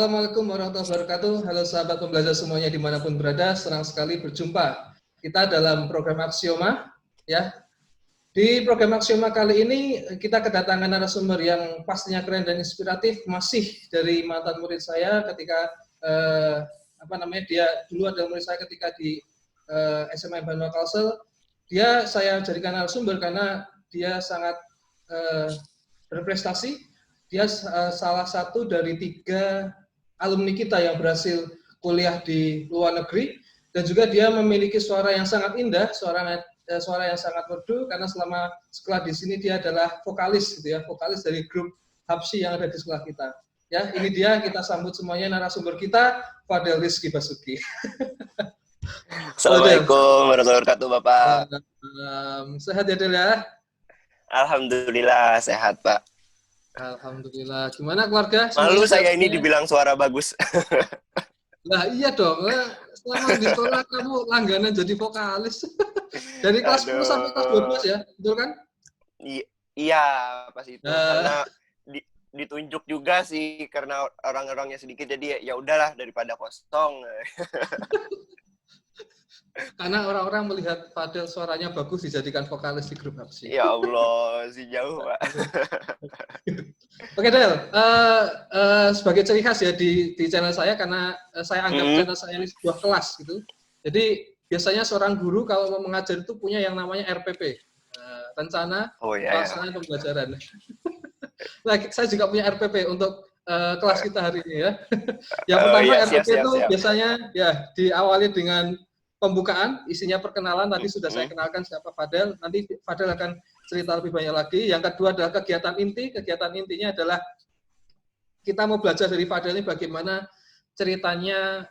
Assalamualaikum warahmatullahi wabarakatuh. Halo sahabat pembelajar semuanya dimanapun berada, senang sekali berjumpa. Kita dalam program Aksioma, ya. Di program Aksioma kali ini kita kedatangan narasumber yang pastinya keren dan inspiratif, masih dari mantan murid saya ketika dia dulu adalah murid saya ketika di SMA Banua Kalsel. Dia saya jadikan narasumber karena dia sangat berprestasi. Dia salah satu dari 3 alumni kita yang berhasil kuliah di luar negeri, dan juga dia memiliki suara yang sangat indah, suara yang sangat merdu, karena selama sekolah di sini dia adalah vokalis gitu ya, vokalis dari grup Hapsi yang ada di sekolah kita. Ya, ini dia, kita sambut semuanya narasumber kita, Fadel Rizky Basuki. Assalamualaikum warahmatullahi wabarakatuh, Bapak. Sehat ya, Del ya? Alhamdulillah sehat, Pak. Alhamdulillah. Gimana keluarga? Malu saya ini dibilang suara bagus. Lah iya dong. Selama di sekolah kamu langganan jadi vokalis. Dari kelas 10 sampai kelas 12 ya, betul kan? Iya, pas itu. Karena ditunjuk juga sih, karena orang-orangnya sedikit, jadi ya udahlah daripada kosong. Karena orang-orang melihat Fadel suaranya bagus dijadikan vokalis di grup Hapsi. Ya Allah, si jauh, Pak. Oke, Del. Sebagai ciri khas ya di channel saya, karena saya anggap channel saya ini sebuah kelas gitu. Jadi biasanya seorang guru kalau mau mengajar itu punya yang namanya RPP, rencana pelaksanaan pembelajaran. Nah, saya juga punya RPP untuk kelas kita hari ini ya. Yang pertama, RPP itu biasanya ya diawali dengan pembukaan, isinya perkenalan, tadi sudah saya kenalkan siapa Fadel, nanti Fadel akan cerita lebih banyak lagi. Yang kedua adalah kegiatan inti, kegiatan intinya adalah kita mau belajar dari Fadel ini bagaimana ceritanya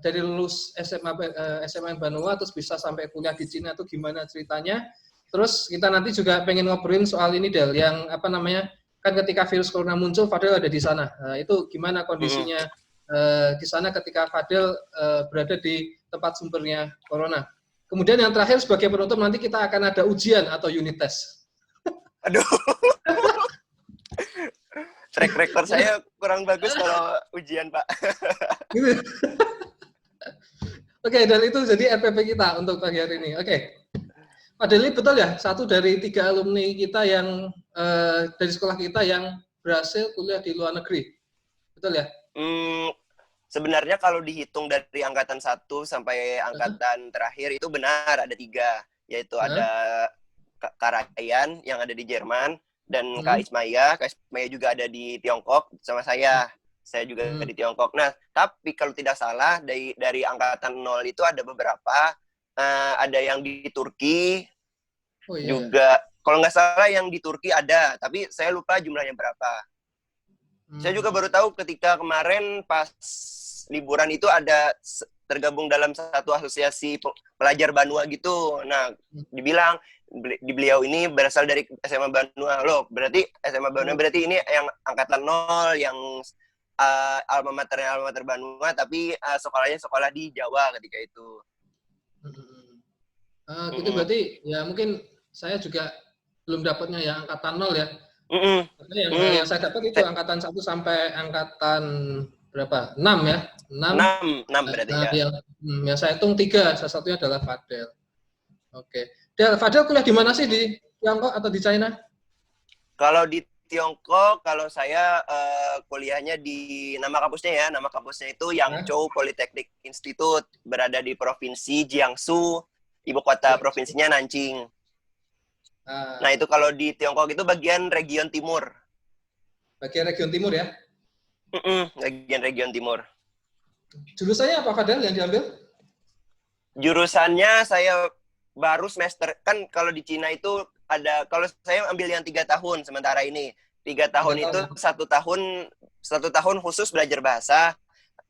dari lulus SMA Banua terus bisa sampai kuliah di Cina itu gimana ceritanya. Terus kita nanti juga pengen ngobrolin soal ini, Del, yang kan ketika virus corona muncul, Fadel ada di sana. Nah, itu gimana kondisinya di sana ketika Fadel berada di tempat sumbernya corona. Kemudian yang terakhir sebagai penutup nanti kita akan ada ujian atau unit test. Aduh. Track record saya kurang bagus kalau ujian, Pak. Oke, dan itu jadi RPP kita untuk pagi hari ini. Oke. Fadel ini betul ya, satu dari 3 alumni kita yang dari sekolah kita yang berhasil kuliah di luar negeri. Betul ya? Sebenarnya kalau dihitung dari angkatan 1 sampai angkatan terakhir itu benar ada 3, yaitu ada Kak Ryan yang ada di Jerman, dan Kak Ismaya juga ada di Tiongkok sama saya. Saya juga di Tiongkok. Nah, tapi kalau tidak salah dari angkatan 0 itu ada beberapa, ada yang di Turki, juga kalau nggak salah yang di Turki ada, tapi saya lupa jumlahnya berapa. Saya juga baru tahu ketika kemarin pas liburan itu ada tergabung dalam satu asosiasi pelajar Banua gitu. Nah, dibilang di beliau ini berasal dari SMA Banua. Loh, berarti SMA Banua berarti ini yang angkatan 0 yang alma mater Banua, tapi sekolahnya sekolah di Jawa ketika itu. Gitu berarti ya mungkin saya juga belum dapatnya ya angkatan 0 ya. Yang saya dapat itu angkatan 1 sampai angkatan berapa? 6 ya. 6 berarti ya. Yang saya hitung 3, salah satunya adalah Fadel. Oke. Del, Fadel kuliah di mana sih, di Tiongkok atau di China? Kalau di Tiongkok, kalau saya kuliahnya di nama kampusnya itu Yangzhou Polytechnic Institute, berada di provinsi Jiangsu, ibu kota provinsinya Nanjing. Nah, itu kalau di Tiongkok itu bagian region timur. Bagian region timur ya? Bagian region timur. Jurusannya apa, Fadel, yang diambil? Jurusannya saya baru semester, kan kalau di Cina itu ada, kalau saya ambil yang 3 tahun sementara ini. 3 tahun itu 1 tahun khusus belajar bahasa,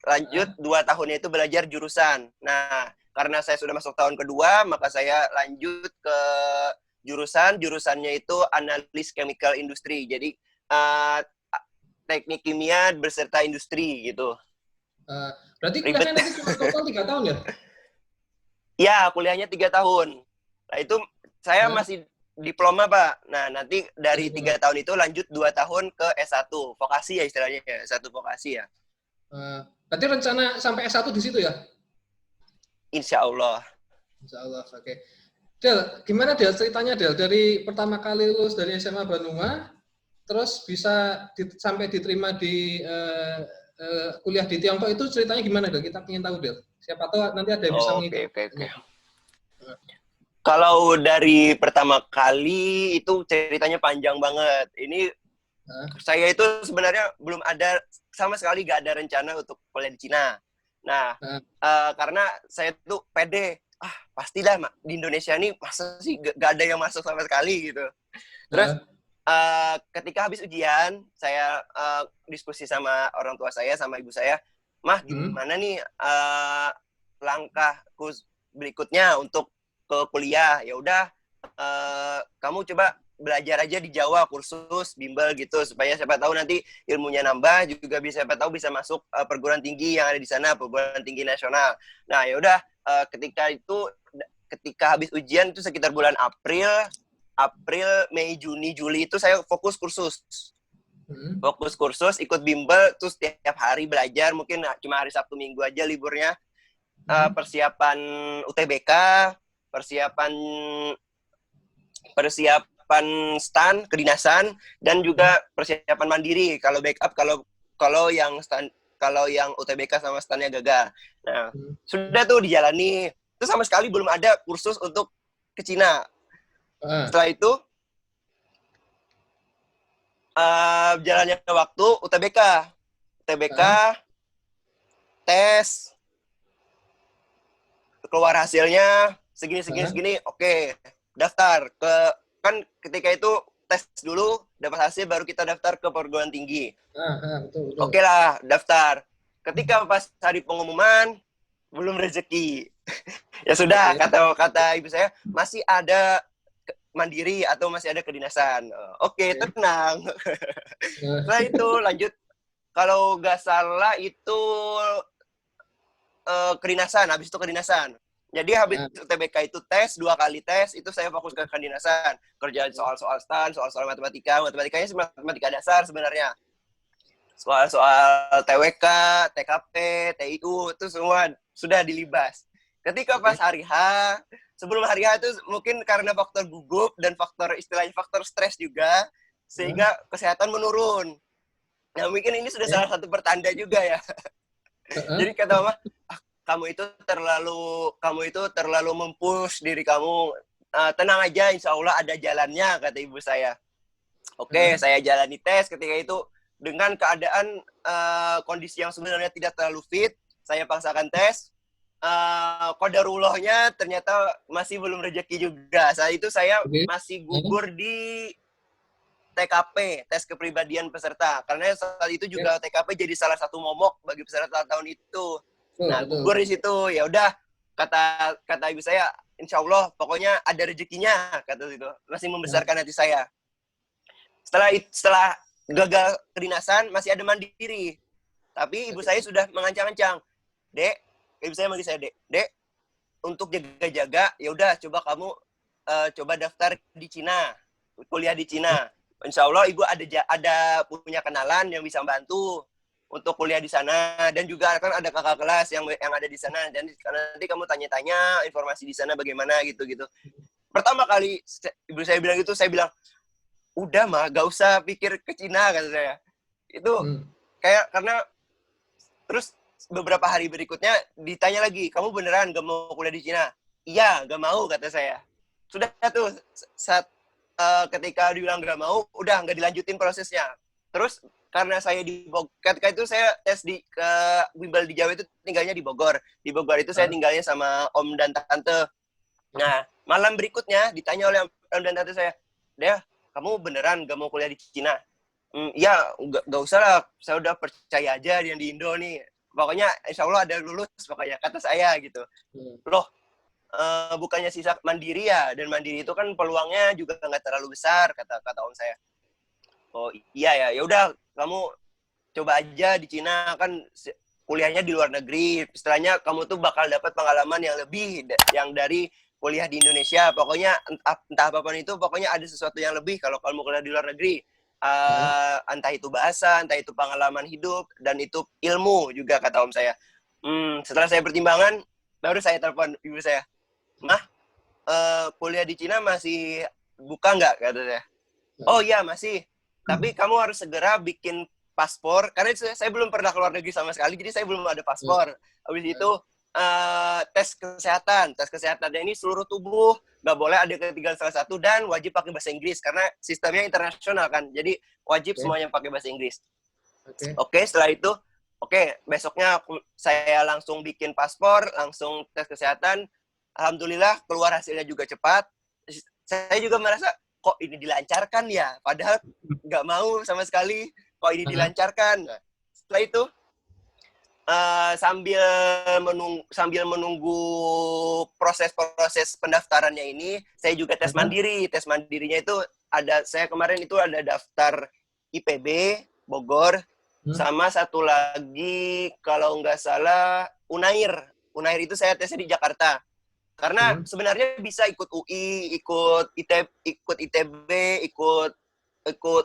lanjut 2 tahunnya itu belajar jurusan. Nah, karena saya sudah masuk tahun kedua, maka saya lanjut ke jurusannya itu analis chemical industry. Jadi teknik kimia beserta industri gitu. Berarti kuliahnya nanti cuma total 3 tahun ya? Ya, kuliahnya 3 tahun. Nah, itu saya masih diploma, Pak. Nah, nanti dari 3 tahun itu lanjut 2 tahun ke S1. Vokasi ya istilahnya ya, S1 vokasi ya. Berarti rencana sampai S1 di situ ya? Insya Allah. Insya Allah, oke. Del, gimana Del ceritanya Del? Dari pertama kali lulus dari SMA Banua, terus bisa sampai diterima di kuliah di Tiongkok itu ceritanya gimana Del? Kita ingin tahu Del. Siapa tahu nanti ada yang bisa Oke, mengikuti. oke, oke. Kalau dari pertama kali itu ceritanya panjang banget. Ini saya itu sebenarnya belum ada sama sekali gak ada rencana untuk kuliah di Cina. Nah, karena saya tuh pede, pastilah di Indonesia ini masa sih gak ada yang masuk sama sekali gitu. Terus ketika habis ujian, saya diskusi sama orang tua saya, sama ibu saya, Mah gimana nih langkahku berikutnya untuk ke kuliah? Ya udah, kamu coba belajar aja di Jawa, kursus bimbel gitu, supaya siapa tahu nanti ilmunya nambah, juga siapa tahu bisa masuk perguruan tinggi yang ada di sana, perguruan tinggi nasional. Nah ya udah, ketika habis ujian itu sekitar bulan April, Mei, Juni, Juli itu saya fokus kursus. Fokus kursus, ikut bimbel, terus setiap hari belajar, mungkin cuma hari Sabtu Minggu aja liburnya. Persiapan UTBK, persiapan STAN kedinasan, dan juga persiapan mandiri kalau backup kalau yang UTBK sama STAN-nya gagal. Nah, sudah tuh dijalani. Itu sama sekali belum ada kursus untuk ke Cina. Setelah itu jalannya waktu UTBK tes, keluar hasilnya segini, oke, daftar ke, kan ketika itu tes dulu, dapat hasil baru kita daftar ke perguruan tinggi. Betul. Oke lah, daftar. Ketika pas hari pengumuman belum rezeki. Ya sudah, kata ibu saya, masih ada mandiri atau masih ada kedinasan. Oke, tenang. Setelah itu lanjut, kalau nggak salah itu kedinasan, habis itu kedinasan. Jadi habis UTBK itu tes, 2 kali tes, itu saya fokus ke kedinasan. Kerjaan soal-soal STAN, soal-soal matematikanya sih matematika dasar sebenarnya. Soal-soal TWK, TKP, TIU, itu semua sudah dilibas. Ketika pas hari H, sebelum hari H itu mungkin karena faktor gugup dan istilahnya faktor stres juga, sehingga kesehatan menurun. Nah mungkin ini sudah salah satu pertanda juga ya. Jadi kata mama, kamu itu terlalu mempush diri kamu. Tenang aja, insya Allah ada jalannya, kata ibu saya. Oke, saya jalani tes ketika itu dengan keadaan kondisi yang sebenarnya tidak terlalu fit. Saya paksakan tes. Qadarullahnya ternyata masih belum rezeki juga. Saat itu saya masih gugur di TKP, tes kepribadian peserta. Karena saat itu juga TKP jadi salah satu momok bagi peserta tahun itu. Nah, gugur di situ. Ya udah, kata ibu saya, insya Allah pokoknya ada rezekinya, kata itu. Masih membesarkan hati saya. Setelah gagal kedinasan, masih ada mandiri. Tapi ibu saya sudah mengancang-ancang, Dek, ibu saya manggil saya Dek, untuk jaga-jaga, ya udah coba kamu coba daftar di Cina, kuliah di Cina. Insya Allah ibu ada punya kenalan yang bisa bantu untuk kuliah di sana, dan juga kan ada kakak kelas yang ada di sana, dan nanti kamu tanya-tanya informasi di sana bagaimana gitu. Pertama kali ibu saya bilang gitu, saya bilang, udah mah gak usah pikir ke Cina, kata saya. Itu karena terus beberapa hari berikutnya ditanya lagi, kamu beneran gak mau kuliah di Cina? Iya, gak mau, kata saya. Sudah tuh, saat ketika dibilang gak mau, udah gak dilanjutin prosesnya. Terus karena saya di Bogor, ketika itu saya tes ke bimbel di Jawa itu tinggalnya di Bogor. Di Bogor itu saya tinggalnya sama om dan tante. Nah, malam berikutnya ditanya oleh om dan tante saya, Dea, kamu beneran gak mau kuliah di Cina? Ya, gak usah lah, saya udah percaya aja yang di Indo nih. Pokoknya insya Allah ada lulus, pokoknya kata saya gitu. Loh, bukannya sisa mandiri ya, dan mandiri itu kan peluangnya juga nggak terlalu besar, kata om saya. Oh iya ya udah, kamu coba aja di Cina, kan kuliahnya di luar negeri, istilahnya kamu tuh bakal dapat pengalaman yang lebih yang dari kuliah di Indonesia. Pokoknya entah apapun itu, pokoknya ada sesuatu yang lebih kalau kamu kuliah di luar negeri. Entah itu bahasa, entah itu pengalaman hidup, dan itu ilmu juga kata om saya. Setelah saya pertimbangan, baru saya telepon ibu saya. Mah, kuliah di Cina masih buka nggak? Kata saya. Oh iya, masih. Tapi kamu harus segera bikin paspor. Karena saya belum pernah keluar negeri sama sekali, jadi saya belum ada paspor. Habis itu, tes kesehatan. Tes kesehatannya ini seluruh tubuh, nggak boleh ada ketinggalan salah satu, dan wajib pakai bahasa Inggris. Karena sistemnya internasional kan, jadi wajib semuanya pakai bahasa Inggris. Oke, setelah itu, besoknya saya langsung bikin paspor, langsung tes kesehatan. Alhamdulillah keluar hasilnya juga cepat. Saya juga merasa, kok ini dilancarkan ya? Padahal nggak mau sama sekali. Kok ini dilancarkan? Nah, setelah itu, sambil menunggu proses pendaftarannya ini, saya juga tes mandiri. Tes mandirinya itu saya kemarin itu ada daftar IPB Bogor, sama satu lagi kalau nggak salah Unair. Unair itu saya tesnya di Jakarta. Karena sebenarnya bisa ikut UI, ikut ITB, ikut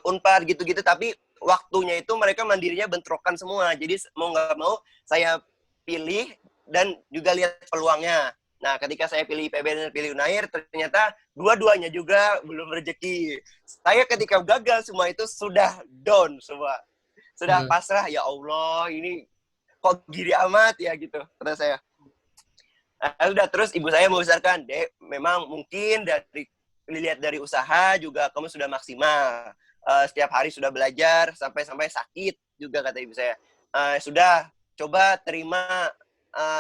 Unpad gitu-gitu, tapi waktunya itu mereka mandirinya bentrokan semua. Jadi mau nggak mau saya pilih dan juga lihat peluangnya. Nah, ketika saya pilih IPB dan pilih Unair, ternyata dua-duanya juga belum rezeki. Saya ketika gagal semua itu sudah down semua. Sudah pasrah, ya Allah, ini kok gini amat ya gitu, kata saya. Nah, udah, terus ibu saya membesarkan, Dek, memang mungkin dilihat dari usaha juga kamu sudah maksimal. Setiap hari sudah belajar, sampai sakit juga, kata ibu saya. Sudah, coba terima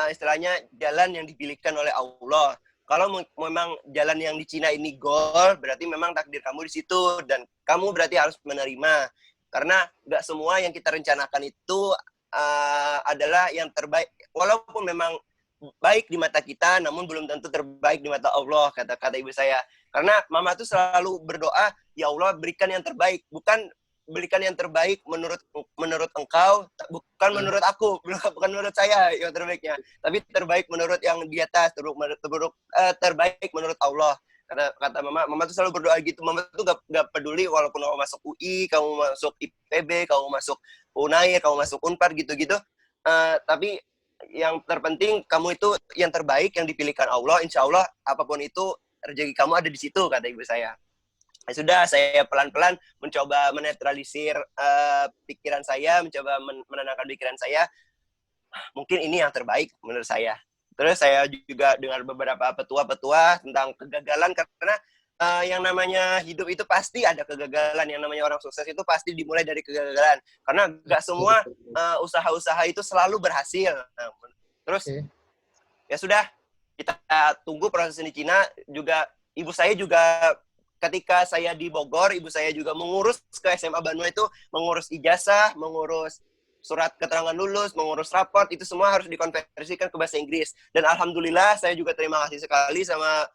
istilahnya jalan yang dipilihkan oleh Allah. Kalau memang jalan yang di Cina ini goal, berarti memang takdir kamu di situ, dan kamu berarti harus menerima. Karena nggak semua yang kita rencanakan itu adalah yang terbaik. Walaupun memang baik di mata kita, namun belum tentu terbaik di mata Allah, kata ibu saya. Karena mama tuh selalu berdoa, ya Allah berikan yang terbaik, bukan berikan yang terbaik menurut engkau, bukan menurut aku, bukan menurut saya yang terbaiknya, tapi terbaik menurut yang di atas, terbaik menurut Allah. Kata mama tuh selalu berdoa gitu. Mama tuh gak peduli walaupun kamu masuk UI, kamu masuk IPB, kamu masuk Unair, kamu masuk Unpad gitu-gitu, tapi yang terpenting kamu itu yang terbaik yang dipilihkan Allah. Insya Allah apapun itu rezeki kamu ada di situ, kata ibu saya. Ya sudah, saya pelan-pelan mencoba menetralisir pikiran saya, mencoba menenangkan pikiran saya. Mungkin ini yang terbaik menurut saya. Terus saya juga dengar beberapa petua-petua tentang kegagalan, karena yang namanya hidup itu pasti ada kegagalan. Yang namanya orang sukses itu pasti dimulai dari kegagalan. Karena nggak semua usaha-usaha itu selalu berhasil. Nah, terus ya sudah, kita tunggu proses di Cina. Juga ibu saya juga ketika saya di Bogor, ibu saya juga mengurus ke SMA Banua itu, mengurus ijazah, mengurus surat keterangan lulus, mengurus raport, itu semua harus dikonversikan ke bahasa Inggris. Dan alhamdulillah saya juga terima kasih sekali sama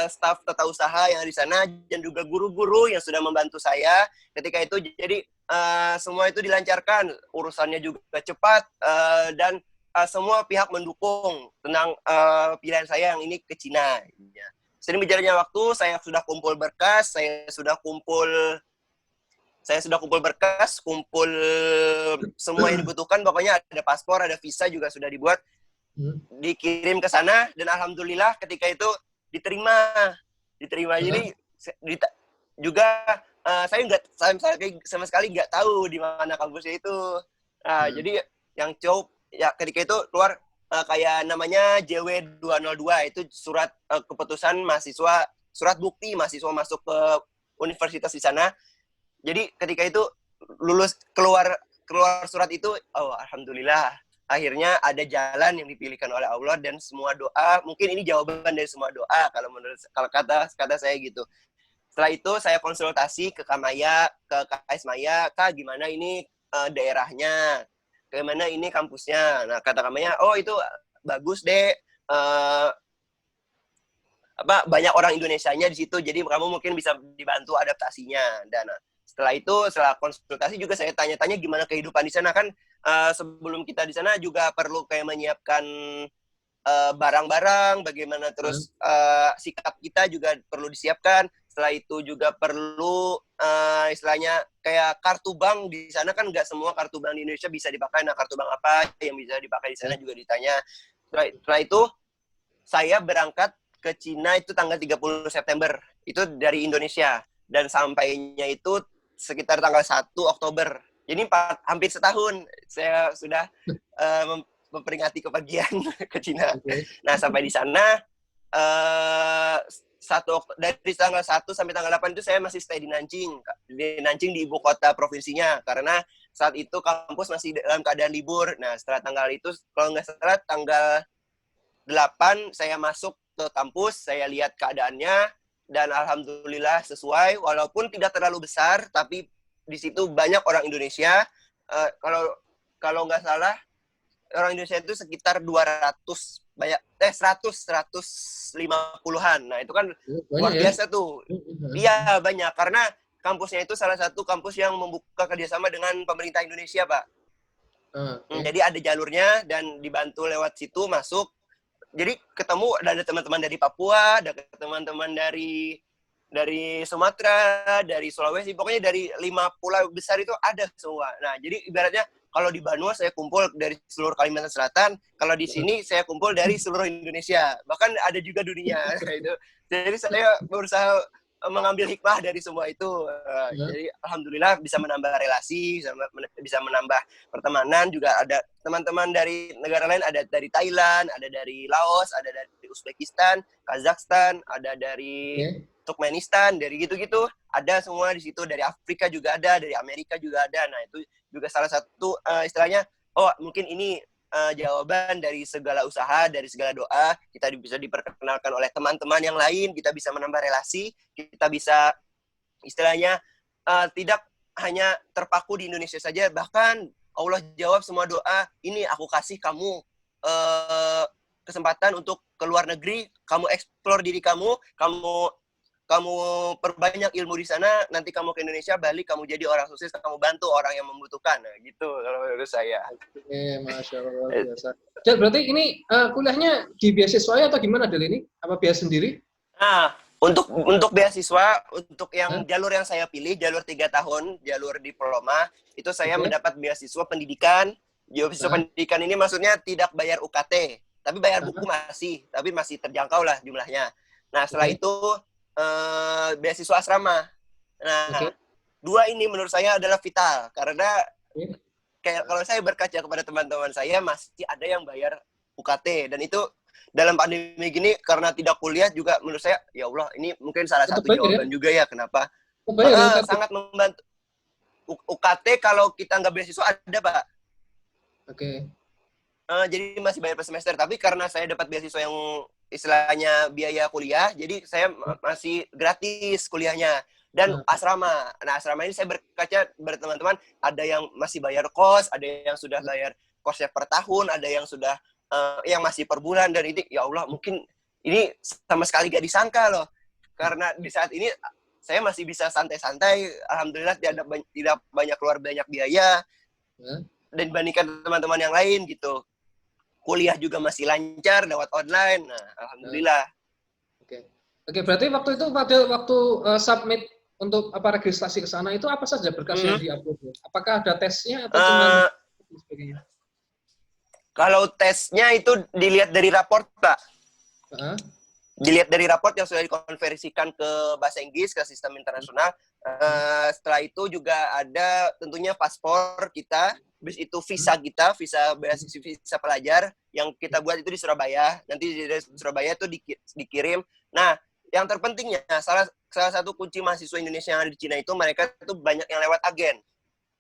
staf tata usaha yang di sana, dan juga guru-guru yang sudah membantu saya ketika itu. Jadi semua itu dilancarkan, urusannya juga cepat, dan semua pihak mendukung tentang pilihan saya yang ini ke Cina. Sering berjalannya waktu, saya sudah kumpul berkas, kumpul semua yang dibutuhkan. Pokoknya ada paspor, ada visa juga sudah dibuat, dikirim ke sana, dan alhamdulillah ketika itu diterima. Jadi juga saya sama sekali nggak tahu di mana kampusnya itu. Jadi yang ya ketika itu keluar kayak namanya JW 202, itu surat keputusan mahasiswa, surat bukti mahasiswa masuk ke universitas di sana. Jadi ketika itu keluar surat itu, oh alhamdulillah, akhirnya ada jalan yang dipilihkan oleh Allah, dan semua doa, mungkin ini jawaban dari semua doa kalau kata saya gitu. Setelah itu saya konsultasi ke Kamaya, ke KS Maya, Kak gimana ini daerahnya, gimana ini kampusnya. Nah, kata Kamaya, oh itu bagus deh, banyak orang Indonesianya di situ, jadi kamu mungkin bisa dibantu adaptasinya. Dan setelah konsultasi juga saya tanya-tanya gimana kehidupan di sana. Kan sebelum kita di sana juga perlu kayak menyiapkan barang-barang, bagaimana terus sikap kita juga perlu disiapkan. setelah itu juga perlu istilahnya kayak kartu bank. Di sana kan nggak semua kartu bank di Indonesia bisa dipakai. Nah, kartu bank apa yang bisa dipakai di sana juga ditanya. Setelah itu saya berangkat ke Cina itu tanggal 30 September. Itu dari Indonesia. Dan sampainya itu sekitar tanggal 1 Oktober. Jadi hampir setahun saya sudah memperingati kepergian ke Cina. Okay. Nah, sampai di sana dari tanggal 1 sampai tanggal 8 itu saya masih stay di Nanjing. Di Nanjing di ibu kota provinsinya. Karena saat itu kampus masih dalam keadaan libur. Nah, setelah tanggal itu, kalau nggak salah tanggal 8 saya masuk ke kampus, saya lihat keadaannya, dan alhamdulillah sesuai, walaupun tidak terlalu besar, tapi di situ banyak orang Indonesia. Kalau nggak salah, orang Indonesia itu sekitar 150-an. Nah, itu kan luar biasa tuh. Iya, banyak. Karena kampusnya itu salah satu kampus yang membuka kerjasama dengan pemerintah Indonesia, Pak. Jadi ada jalurnya, dan dibantu lewat situ masuk. Jadi ketemu, ada teman-teman dari Papua, ada teman-teman dari Sumatera, dari Sulawesi, pokoknya dari 5 pulau besar itu ada semua. Nah, jadi ibaratnya kalau di Banua saya kumpul dari seluruh Kalimantan Selatan, kalau di sini saya kumpul dari seluruh Indonesia, bahkan ada juga dunia. Itu. Jadi saya berusaha mengambil hikmah dari semua itu. Jadi alhamdulillah bisa menambah relasi, bisa menambah pertemanan. Juga ada teman-teman dari negara lain, ada dari Thailand, ada dari Laos, ada dari Uzbekistan, Kazakhstan, ada dari Turkmenistan, dari gitu-gitu. Ada semua di situ. Dari Afrika juga ada, dari Amerika juga ada. Nah, itu juga salah satu istilahnya, oh mungkin ini jawaban dari segala usaha, dari segala doa, kita bisa diperkenalkan oleh teman-teman yang lain, kita bisa menambah relasi, kita bisa istilahnya tidak hanya terpaku di Indonesia saja, bahkan Allah jawab semua doa. Ini aku kasih kamu kesempatan untuk ke luar negeri, kamu eksplor diri kamu perbanyak ilmu di sana, nanti kamu ke Indonesia, balik, kamu jadi orang sukses, kamu bantu orang yang membutuhkan. Nah, gitu kalau menurut saya. Oke, Masya Allah, biasa. Jadi berarti ini kuliahnya di beasiswa atau gimana, Del, ini? Apa biaya sendiri? Nah, untuk beasiswa, untuk yang jalur yang saya pilih, jalur 3 tahun, jalur diploma, itu saya mendapat beasiswa pendidikan. Beasiswa pendidikan ini maksudnya tidak bayar UKT, tapi bayar buku tapi masih terjangkau lah jumlahnya. Nah, setelah itu beasiswa asrama. Nah, dua ini menurut saya adalah vital, karena kayak kalau saya berkaca kepada teman-teman saya, masih ada yang bayar UKT, dan itu dalam pandemi gini karena tidak kuliah juga menurut saya, ya Allah, ini mungkin salah satu jawaban juga ya kenapa sangat membantu. UKT kalau kita nggak beasiswa ada, Pak. Jadi masih bayar per semester, tapi karena saya dapat beasiswa yang istilahnya biaya kuliah, jadi saya masih gratis kuliahnya dan asrama. Nah, asrama ini saya berkaca berteman-teman, ada yang masih bayar kos, ada yang sudah bayar kosnya per tahun, ada yang sudah yang masih per bulan, dan ini ya Allah, mungkin ini sama sekali gak disangka loh, karena di saat ini saya masih bisa santai-santai, alhamdulillah tidak banyak keluar banyak biaya dan dibandingkan teman-teman yang lain gitu. Kuliah juga masih lancar lewat online. Nah, alhamdulillah. Oke, berarti waktu itu pada waktu submit untuk registrasi ke sana itu apa saja berkas yang di-upload? Apakah ada tesnya atau cuma sebagainya? Kalau tesnya itu dilihat dari raport, Pak. Dilihat dari raport yang sudah dikonversikan ke bahasa Inggris, ke sistem internasional. Setelah itu juga ada tentunya paspor kita, habis itu visa kita, visa pelajar yang kita buat itu di Surabaya. Nanti dari Surabaya itu dikirim. Nah, yang terpentingnya, salah satu kunci mahasiswa Indonesia yang ada di Cina itu, mereka itu banyak yang lewat agen.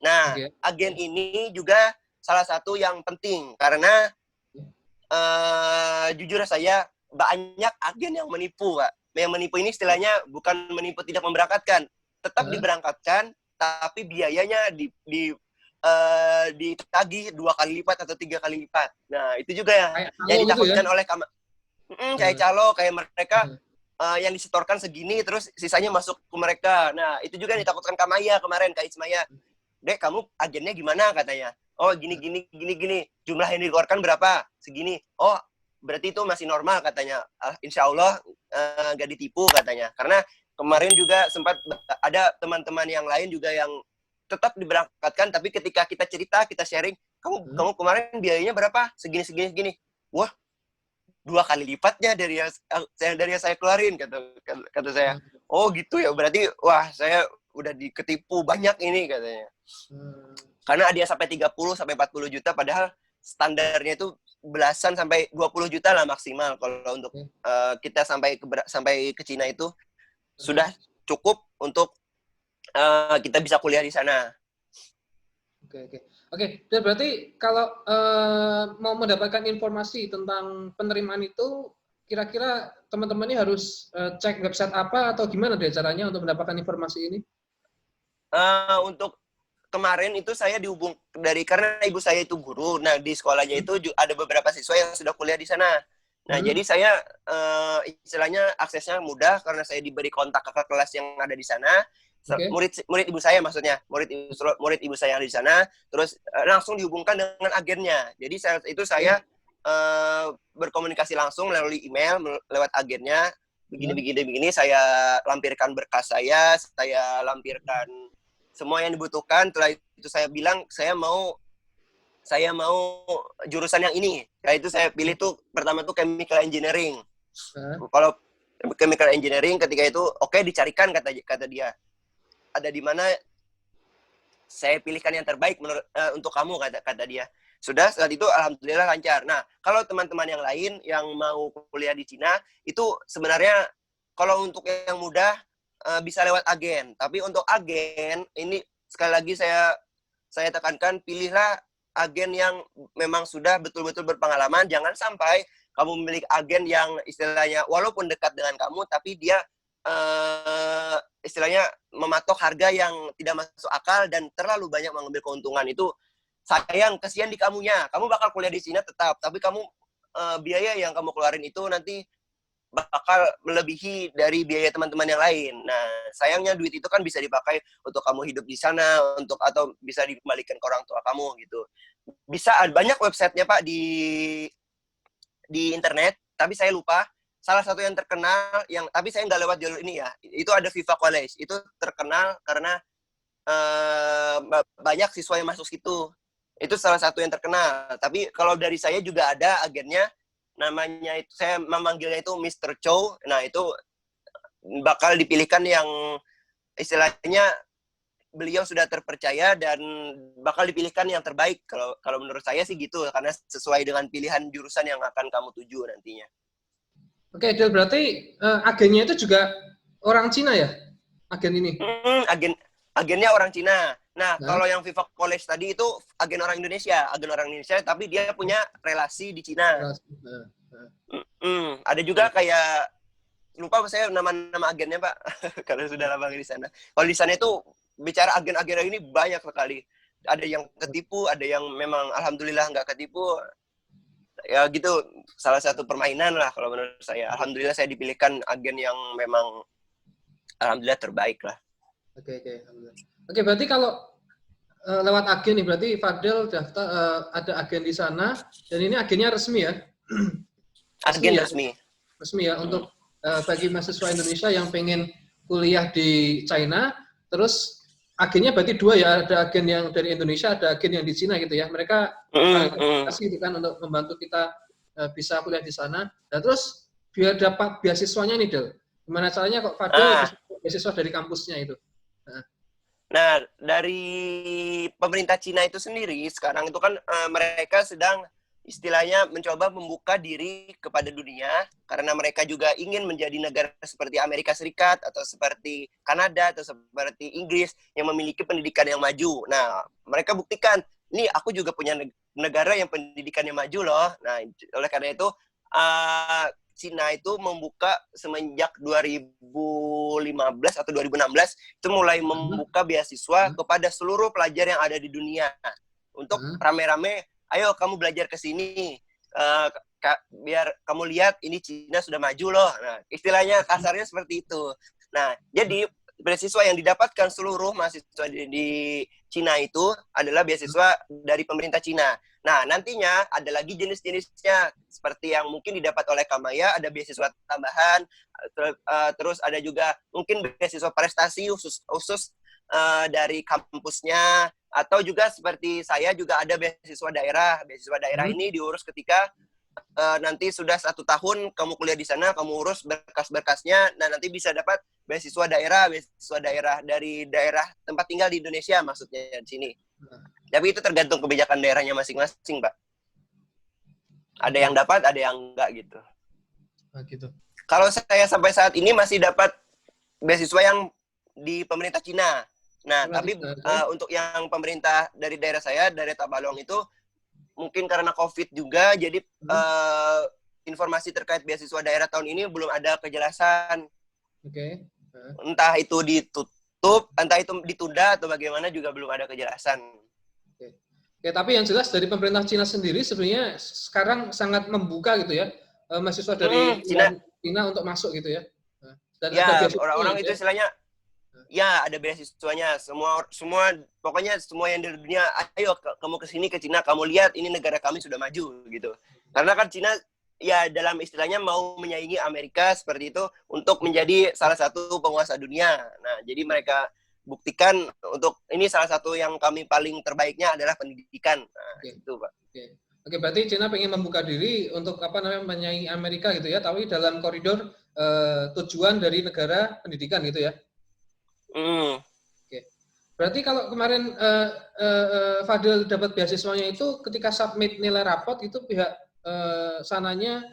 Nah, agen ini juga salah satu yang penting, karena jujur saya, banyak agen yang menipu, Pak. Yang menipu ini istilahnya bukan menipu tidak memberangkatkan, tetap diberangkatkan, tapi biayanya ditagih 2 kali lipat atau 3 kali lipat. Nah, itu juga yang ditakutkan oleh kayak calo, kayak mereka yang disetorkan segini, terus sisanya masuk ke mereka. Nah, itu juga yang ditakutkan Kamaya kemarin, Kak Ismaya. Dek, kamu agennya gimana katanya? Oh, gini. Jumlah yang dikeluarkan berapa? Segini. Oh, berarti itu masih normal katanya. Insya Allah nggak ditipu katanya. Karena kemarin juga sempat ada teman-teman yang lain juga yang tetap diberangkatkan, tapi ketika kita cerita, kita sharing, kamu kemarin biayanya berapa? Segini. Wah, 2 kali lipatnya dari yang saya keluarin, kata saya. Oh gitu ya, berarti wah saya udah diketipu banyak ini, katanya. Karena dia sampai 30 sampai 40 juta, padahal standarnya itu belasan sampai 20 juta lah maksimal kalau untuk kita sampai ke Cina itu sudah cukup untuk kita bisa kuliah di sana. Oke. Dan berarti kalau mau mendapatkan informasi tentang penerimaan itu, kira-kira teman-teman ini harus cek website apa atau gimana deh caranya untuk mendapatkan informasi ini? Untuk kemarin itu saya dihubung karena ibu saya itu guru. Nah, di sekolahnya itu ada beberapa siswa yang sudah kuliah di sana. Nah, jadi saya istilahnya aksesnya mudah karena saya diberi kontak kakak kelas yang ada di sana. Murid ibu saya maksudnya, murid ibu saya yang ada di sana, terus langsung dihubungkan dengan agennya. Jadi saya berkomunikasi langsung melalui email, lewat agennya, begini, saya lampirkan berkas saya lampirkan semua yang dibutuhkan. Setelah itu saya bilang saya mau jurusan yang ini. Setelah itu saya pilih tuh pertama tuh chemical engineering. Kalau chemical engineering ketika itu oke, dicarikan kata dia. Ada di mana saya pilihkan yang terbaik untuk kamu, kata dia. Sudah, saat itu alhamdulillah lancar. Nah, kalau teman-teman yang lain yang mau kuliah di Cina itu sebenarnya kalau untuk yang mudah bisa lewat agen. Tapi untuk agen ini sekali lagi saya tekankan, pilihlah agen yang memang sudah betul-betul berpengalaman. Jangan sampai kamu memiliki agen yang istilahnya walaupun dekat dengan kamu tapi dia istilahnya mematok harga yang tidak masuk akal dan terlalu banyak mengambil keuntungan. Itu sayang, kesian di kamunya. Kamu bakal kuliah di Cina tetap, tapi kamu biaya yang kamu keluarin itu nanti bakal melebihi dari biaya teman-teman yang lain. Nah, sayangnya duit itu kan bisa dipakai untuk kamu hidup di sana, atau bisa dikembalikan ke orang tua kamu gitu. Bisa banyak websitenya Pak di internet, tapi saya lupa. Salah satu yang terkenal, tapi saya nggak lewat jalur ini ya, itu ada Viva College. Itu terkenal karena banyak siswa yang masuk situ. Itu salah satu yang terkenal. Tapi kalau dari saya juga ada agennya, namanya itu, saya memanggilnya itu Mr. Chow. Nah, itu bakal dipilihkan yang istilahnya beliau sudah terpercaya dan bakal dipilihkan yang terbaik. Kalau menurut saya sih gitu, karena sesuai dengan pilihan jurusan yang akan kamu tuju nantinya. Oke, Del, berarti agennya itu juga orang Cina ya? Agen ini? Agennya orang Cina. Nah, kalau yang Viva College tadi itu agen orang Indonesia, tapi dia punya relasi di Cina. Ada juga kayak, lupa saya nama agennya Pak, kalau sudah lama di sana. Kalau di sana itu bicara agen-agen ini banyak sekali. Ada yang ketipu, ada yang memang alhamdulillah nggak ketipu. Ya gitu, salah satu permainan lah kalau menurut saya. Alhamdulillah saya dipilihkan agen yang memang alhamdulillah terbaik lah. Oke, berarti kalau lewat agen nih, berarti Fadel daftar ada agen di sana, dan ini agennya resmi ya? Resmi ya, untuk bagi mahasiswa Indonesia yang pengen kuliah di China, terus agennya berarti dua ya, ada agen yang dari Indonesia, ada agen yang di Cina gitu ya. Mereka kasih gitu kan untuk membantu kita bisa kuliah di sana. Dan terus biar dapat beasiswanya nih, Del. Gimana caranya kok Fadel beasiswa dari kampusnya itu? Nah, dari pemerintah Cina itu sendiri sekarang itu kan mereka sedang istilahnya mencoba membuka diri kepada dunia karena mereka juga ingin menjadi negara seperti Amerika Serikat atau seperti Kanada atau seperti Inggris yang memiliki pendidikan yang maju. Nah, mereka buktikan, nih aku juga punya negara yang pendidikannya maju loh. Nah, oleh karena itu Cina itu membuka semenjak 2015 atau 2016 itu mulai membuka beasiswa kepada seluruh pelajar yang ada di dunia untuk rame-rame, ayo kamu belajar ke sini, biar kamu lihat ini Cina sudah maju loh. Nah, istilahnya kasarnya seperti itu. Nah, jadi beasiswa yang didapatkan seluruh mahasiswa di Cina itu adalah beasiswa dari pemerintah Cina. Nah, nantinya ada lagi jenis-jenisnya seperti yang mungkin didapat oleh Kamaya, ada beasiswa tambahan, terus ada juga mungkin beasiswa prestasi khusus dari kampusnya, atau juga seperti saya juga ada beasiswa daerah. Beasiswa daerah ini diurus ketika nanti sudah 1 tahun kamu kuliah di sana, kamu urus berkas-berkasnya, nah nanti bisa dapat beasiswa daerah dari daerah tempat tinggal di Indonesia maksudnya di sini. Tapi itu tergantung kebijakan daerahnya masing-masing, Pak. Ada yang dapat, ada yang enggak gitu. Gitu. Kalau saya sampai saat ini masih dapat beasiswa yang di pemerintah Cina. Nah, tapi untuk yang pemerintah dari daerah saya, dari Tabalong itu, mungkin karena COVID juga, jadi informasi terkait beasiswa daerah tahun ini belum ada kejelasan. Entah itu ditutup, entah itu ditunda, atau bagaimana juga belum ada kejelasan. Oke, tapi yang jelas dari pemerintah Cina sendiri sebenarnya sekarang sangat membuka gitu ya, mahasiswa dari Cina untuk masuk gitu ya. Dan ya, orang-orang itu istilahnya, ya ada beasiswanya, semua pokoknya semua yang di dunia, ayo kamu kesini ke Cina, kamu lihat ini negara kami sudah maju gitu. Karena kan Cina ya dalam istilahnya mau menyaingi Amerika seperti itu untuk menjadi salah satu penguasa dunia. Nah, jadi mereka buktikan untuk ini salah satu yang kami paling terbaiknya adalah pendidikan. Nah, itu, Pak. Oke, berarti Cina pengen membuka diri untuk menyaingi Amerika gitu ya, tapi dalam koridor tujuan dari negara pendidikan gitu ya. Oke. Berarti kalau kemarin Fadil dapat beasiswanya itu ketika submit nilai rapot itu pihak sananya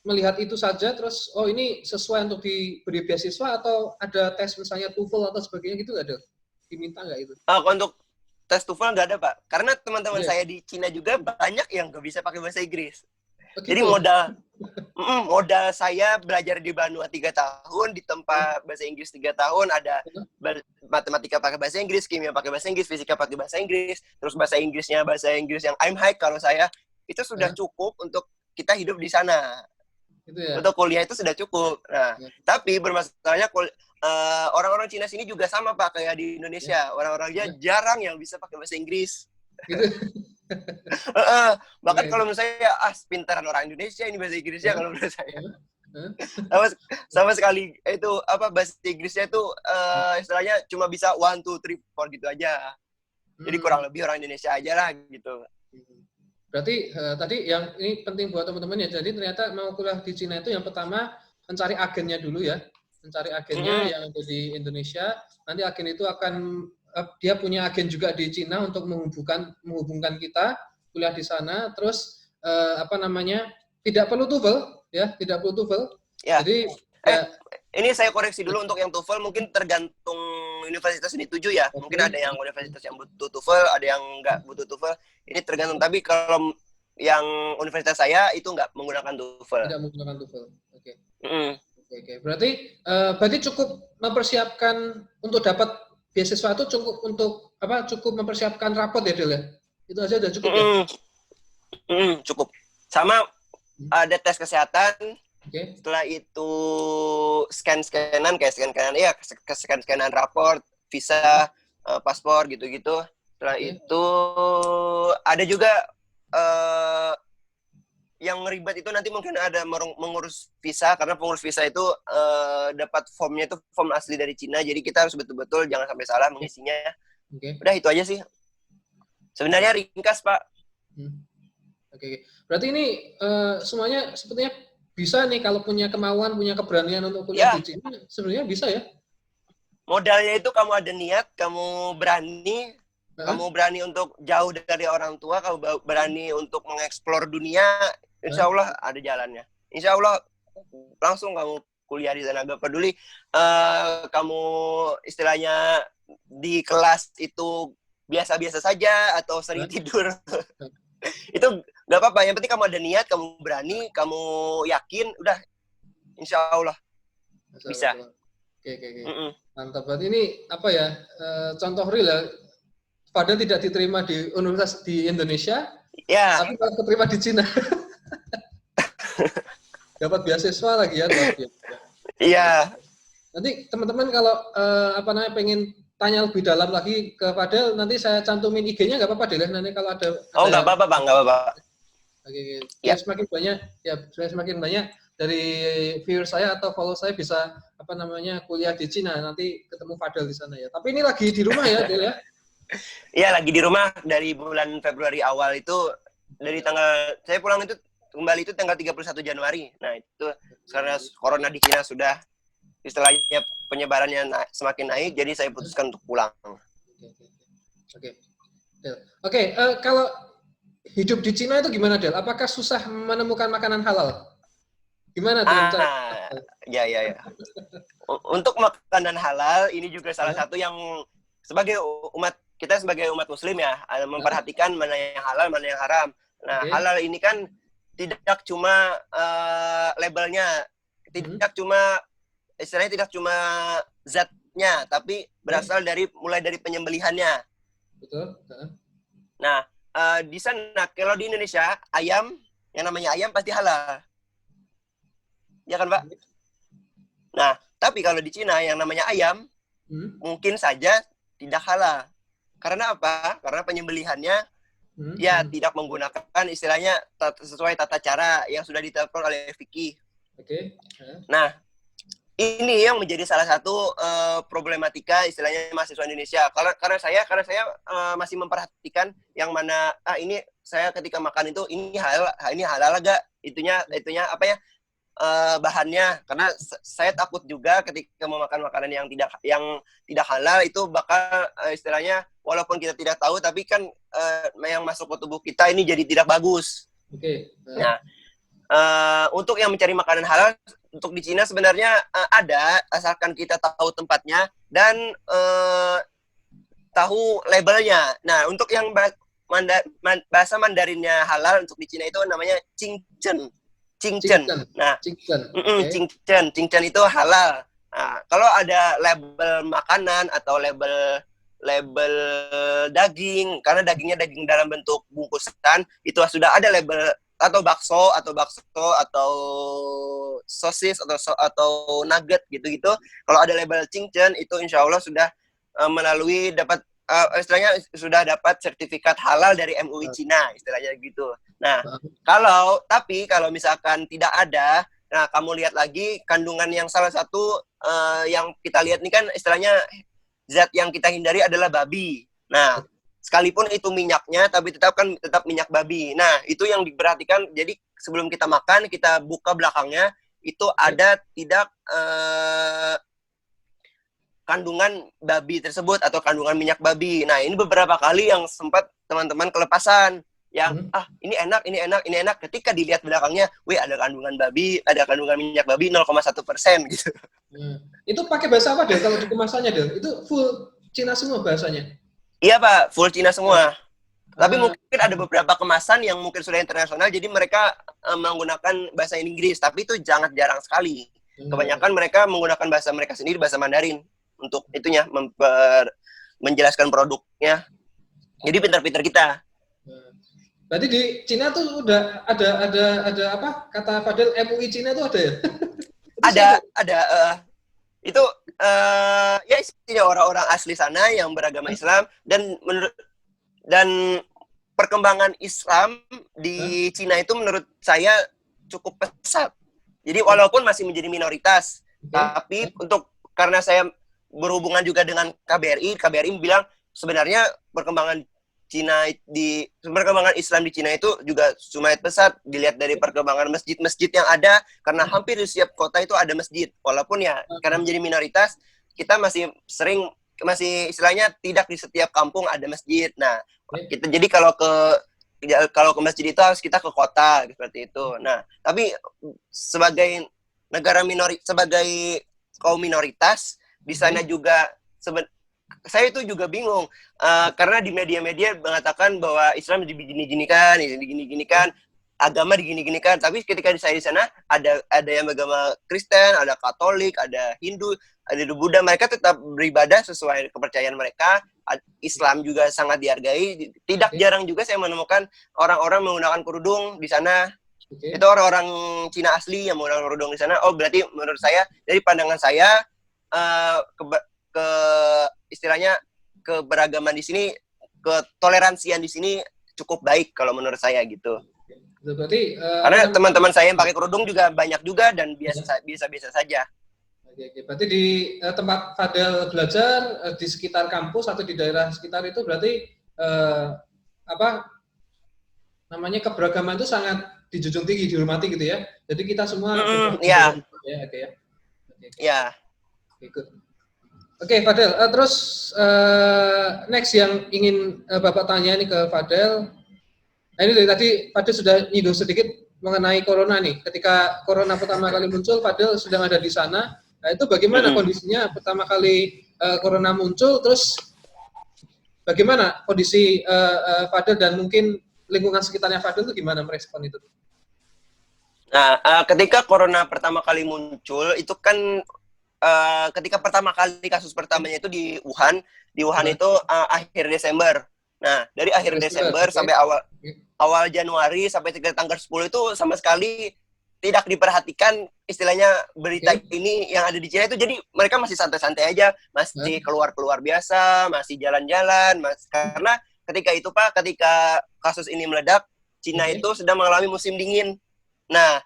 melihat itu saja terus ini sesuai untuk diberi beasiswa atau ada tes misalnya TOEFL atau sebagainya gitu ada? Diminta nggak itu? Untuk tes TOEFL nggak ada, Pak. Karena teman-teman saya di Cina juga banyak yang nggak bisa pakai bahasa Inggris. Jadi modal saya belajar di Banua 3 tahun, ditempa bahasa Inggris 3 tahun, ada matematika pakai bahasa Inggris, kimia pakai bahasa Inggris, fisika pakai bahasa Inggris, terus bahasa Inggris yang I'm high kalau saya, itu sudah cukup untuk kita hidup di sana. Gitu ya? Untuk kuliah itu sudah cukup. Nah, tapi bermasalahnya orang-orang Cina sini juga sama, Pak, kayak di Indonesia. Orang-orangnya jarang yang bisa pakai bahasa Inggris. Gitu. Bahkan kalau menurut saya, pintaran orang Indonesia ini bahasa Inggrisnya kalau menurut saya. Sama sekali itu bahasa Inggrisnya itu istilahnya cuma bisa 1, 2, 3, 4 gitu aja. Jadi kurang lebih orang Indonesia aja lah gitu. Berarti tadi yang ini penting buat teman-teman ya. Jadi ternyata mau kuliah di Cina itu yang pertama mencari agennya dulu ya. Mencari agennya yang ada di Indonesia. Nanti agen itu akan dia punya agen juga di Cina untuk menghubungkan kita kuliah di sana. Terus tidak perlu TOEFL ya, tidak perlu TOEFL. Ya. Jadi ini saya koreksi dulu untuk yang TOEFL mungkin tergantung universitas yang dituju ya. Mungkin ada yang universitas yang butuh TOEFL, ada yang nggak butuh TOEFL. Ini tergantung. Tapi kalau yang universitas saya itu nggak menggunakan TOEFL. Tidak menggunakan TOEFL. Oke. Oke. Berarti cukup mempersiapkan untuk dapat beasiswa itu cukup mempersiapkan rapot ya, Del ya? Itu aja udah cukup ya? Cukup. Sama ada tes kesehatan. Okay. Setelah itu scan-scanan raport, visa, paspor gitu-gitu. Setelah itu ada juga yang ribet itu nanti mungkin ada mengurus visa, karena pengurus visa itu dapat formnya itu form asli dari Cina, jadi kita harus betul-betul jangan sampai salah mengisinya. Udah itu aja sih. Sebenarnya ringkas, Pak. Oke. Berarti ini semuanya sepertinya bisa nih kalau punya kemauan, punya keberanian untuk kuliah di Cina, sebenarnya bisa ya? Modalnya itu kamu ada niat, kamu berani untuk jauh dari orang tua, kamu berani untuk mengeksplor dunia, insya Allah ada jalannya. Insya Allah langsung kamu kuliah di sana, gak peduli kamu istilahnya di kelas itu biasa-biasa saja atau sering tidur. Itu nggak apa-apa, yang penting kamu ada niat, kamu berani, kamu yakin, udah insya Allah bisa. Oke. Mantap. Berarti ini contoh real ya. Padahal tidak diterima di universitas di Indonesia, tapi kalau diterima di Cina. Dapat beasiswa lagi ya. Iya. Nanti teman-teman kalau pengen tanya lebih dalam lagi ke Fadel, nanti saya cantumin IG-nya nggak apa-apa Del, nanti kalau ada Oh, nggak apa-apa Bang, nggak apa-apa. Oke, Ya. semakin banyak ya, semakin banyak dari viewer saya atau follow saya bisa apa namanya kuliah di Cina, nanti ketemu Fadel di sana ya. Tapi ini lagi di rumah ya, Del ya? Iya, lagi di rumah dari bulan Februari awal itu, dari tanggal saya pulang itu kembali itu tanggal 31 Januari. Nah, itu karena corona di Cina sudah istilahnya penyebarannya semakin naik, jadi saya putuskan untuk pulang. Oke. Oke, kalau hidup di Cina itu gimana, Del? Apakah susah menemukan makanan halal? Gimana dengan cara? Ya. Untuk makanan halal ini juga salah satu yang sebagai umat Muslim ya, memperhatikan mana yang halal, mana yang haram. Nah, halal ini kan tidak cuma labelnya, tidak cuma istilahnya tidak cuma zatnya, tapi berasal mulai dari penyembelihannya. Betul. Nah, di sana kalau di Indonesia ayam yang namanya ayam pasti halal, ya kan Pak? Nah, tapi kalau di Cina yang namanya ayam mungkin saja tidak halal. Karena apa? Karena penyembelihannya tidak menggunakan istilahnya sesuai tata cara yang sudah ditetapkan oleh fikih. Nah, ini yang menjadi salah satu problematika istilahnya mahasiswa Indonesia. Karena saya masih memperhatikan yang mana ini saya ketika makan itu ini halal gak? Itunya apa ya? Bahannya, karena saya takut juga ketika memakan makanan yang tidak halal itu bakal istilahnya walaupun kita tidak tahu tapi kan yang masuk ke tubuh kita ini jadi tidak bagus. Nah, untuk yang mencari makanan halal untuk di Cina sebenarnya ada, asalkan kita tahu tempatnya dan tahu labelnya. Nah, untuk yang bahasa Mandarinnya halal untuk di Cina itu namanya Qingzhen. Nah, Qingzhen itu halal. Nah, kalau ada label makanan atau label daging, karena dagingnya daging dalam bentuk bungkusan, itu sudah ada label atau bakso atau sosis atau nugget gitu-gitu. Kalau ada label Qingzhen itu insya Allah sudah melalui dapat istilahnya sudah dapat sertifikat halal dari MUI Cina, istilahnya gitu. Nah, kalau misalkan tidak ada, nah kamu lihat lagi kandungan yang salah satu yang kita lihat ini kan istilahnya zat yang kita hindari adalah babi. Nah, sekalipun itu minyaknya, tapi tetap minyak babi. Nah, itu yang diperhatikan. Jadi sebelum kita makan, kita buka belakangnya, itu ada tidak kandungan babi tersebut atau kandungan minyak babi. Nah, ini beberapa kali yang sempat teman-teman kelepasan. Yang ini enak. Ketika dilihat belakangnya, ada kandungan babi, ada kandungan minyak babi 0,1% gitu. Itu pakai bahasa apa, Del? Kalau di kemasannya, Del? Itu full Cina semua bahasanya? Iya, Pak. Full Cina semua. Tapi mungkin ada beberapa kemasan yang mungkin sudah internasional, jadi mereka menggunakan bahasa Inggris. Tapi itu jarang sekali. Kebanyakan mereka menggunakan bahasa mereka sendiri, bahasa Mandarin. Untuk itunya, menjelaskan produknya. Jadi pintar-pintar kita. Berarti di Cina tuh udah ada apa? Kata Fadel MUI Cina tuh ada ya? ada. Itu ya isinya orang-orang asli sana yang beragama Islam dan perkembangan Islam di Cina itu menurut saya cukup pesat. Jadi walaupun masih menjadi minoritas, tapi karena saya berhubungan juga dengan KBRI bilang sebenarnya perkembangan Islam di Cina itu juga lumayan pesat dilihat dari perkembangan masjid-masjid yang ada, karena hampir di setiap kota itu ada masjid, walaupun ya karena menjadi minoritas kita masih istilahnya tidak di setiap kampung ada masjid. Nah, kita jadi kalau ke masjid itu harus kita ke kota seperti itu. Nah, tapi sebagai sebagai kaum minoritas di sana juga saya itu juga bingung karena di media-media mengatakan bahwa Islam digini-ginikan, agama digini-ginikan. Tapi ketika saya di sana ada yang beragama Kristen, ada Katolik, ada Hindu, ada Buddha. Mereka tetap beribadah sesuai kepercayaan mereka. Islam juga sangat dihargai. Tidak jarang juga saya menemukan orang-orang menggunakan kerudung di sana. Itu orang-orang Cina asli yang menggunakan kerudung di sana. Oh, berarti menurut saya dari pandangan saya ke istilahnya keberagaman di sini, ketoleransian di sini cukup baik kalau menurut saya gitu. Berarti karena teman-teman saya yang pakai kerudung juga banyak juga dan biasa saja. Oke. Berarti di tempat Fadel belajar di sekitar kampus atau di daerah sekitar itu berarti apa namanya keberagaman itu sangat dijunjung tinggi, dihormati gitu ya. Jadi kita semua ya. Ya. Oke, good. Oke, Fadel. Terus next yang ingin Bapak tanya ini ke Fadel. Nah, ini tadi Fadel sudah nyinggung sedikit mengenai corona nih. Ketika corona pertama kali muncul, Fadel sedang ada di sana. Nah, itu bagaimana kondisinya pertama kali corona muncul, terus bagaimana kondisi Fadel dan mungkin lingkungan sekitarnya Fadel itu gimana merespon itu? Nah, ketika corona pertama kali muncul, itu kan ketika pertama kali kasus pertamanya itu di Wuhan. Di Wuhan itu akhir Desember. Nah, dari akhir Desember sampai awal Januari sampai tanggal 10 itu sama sekali tidak diperhatikan istilahnya berita ini yang ada di Cina itu. Jadi mereka masih santai-santai aja, masih keluar-keluar biasa, masih jalan-jalan, karena ketika itu Pak, ketika kasus ini meledak, Cina itu sedang mengalami musim dingin. Nah,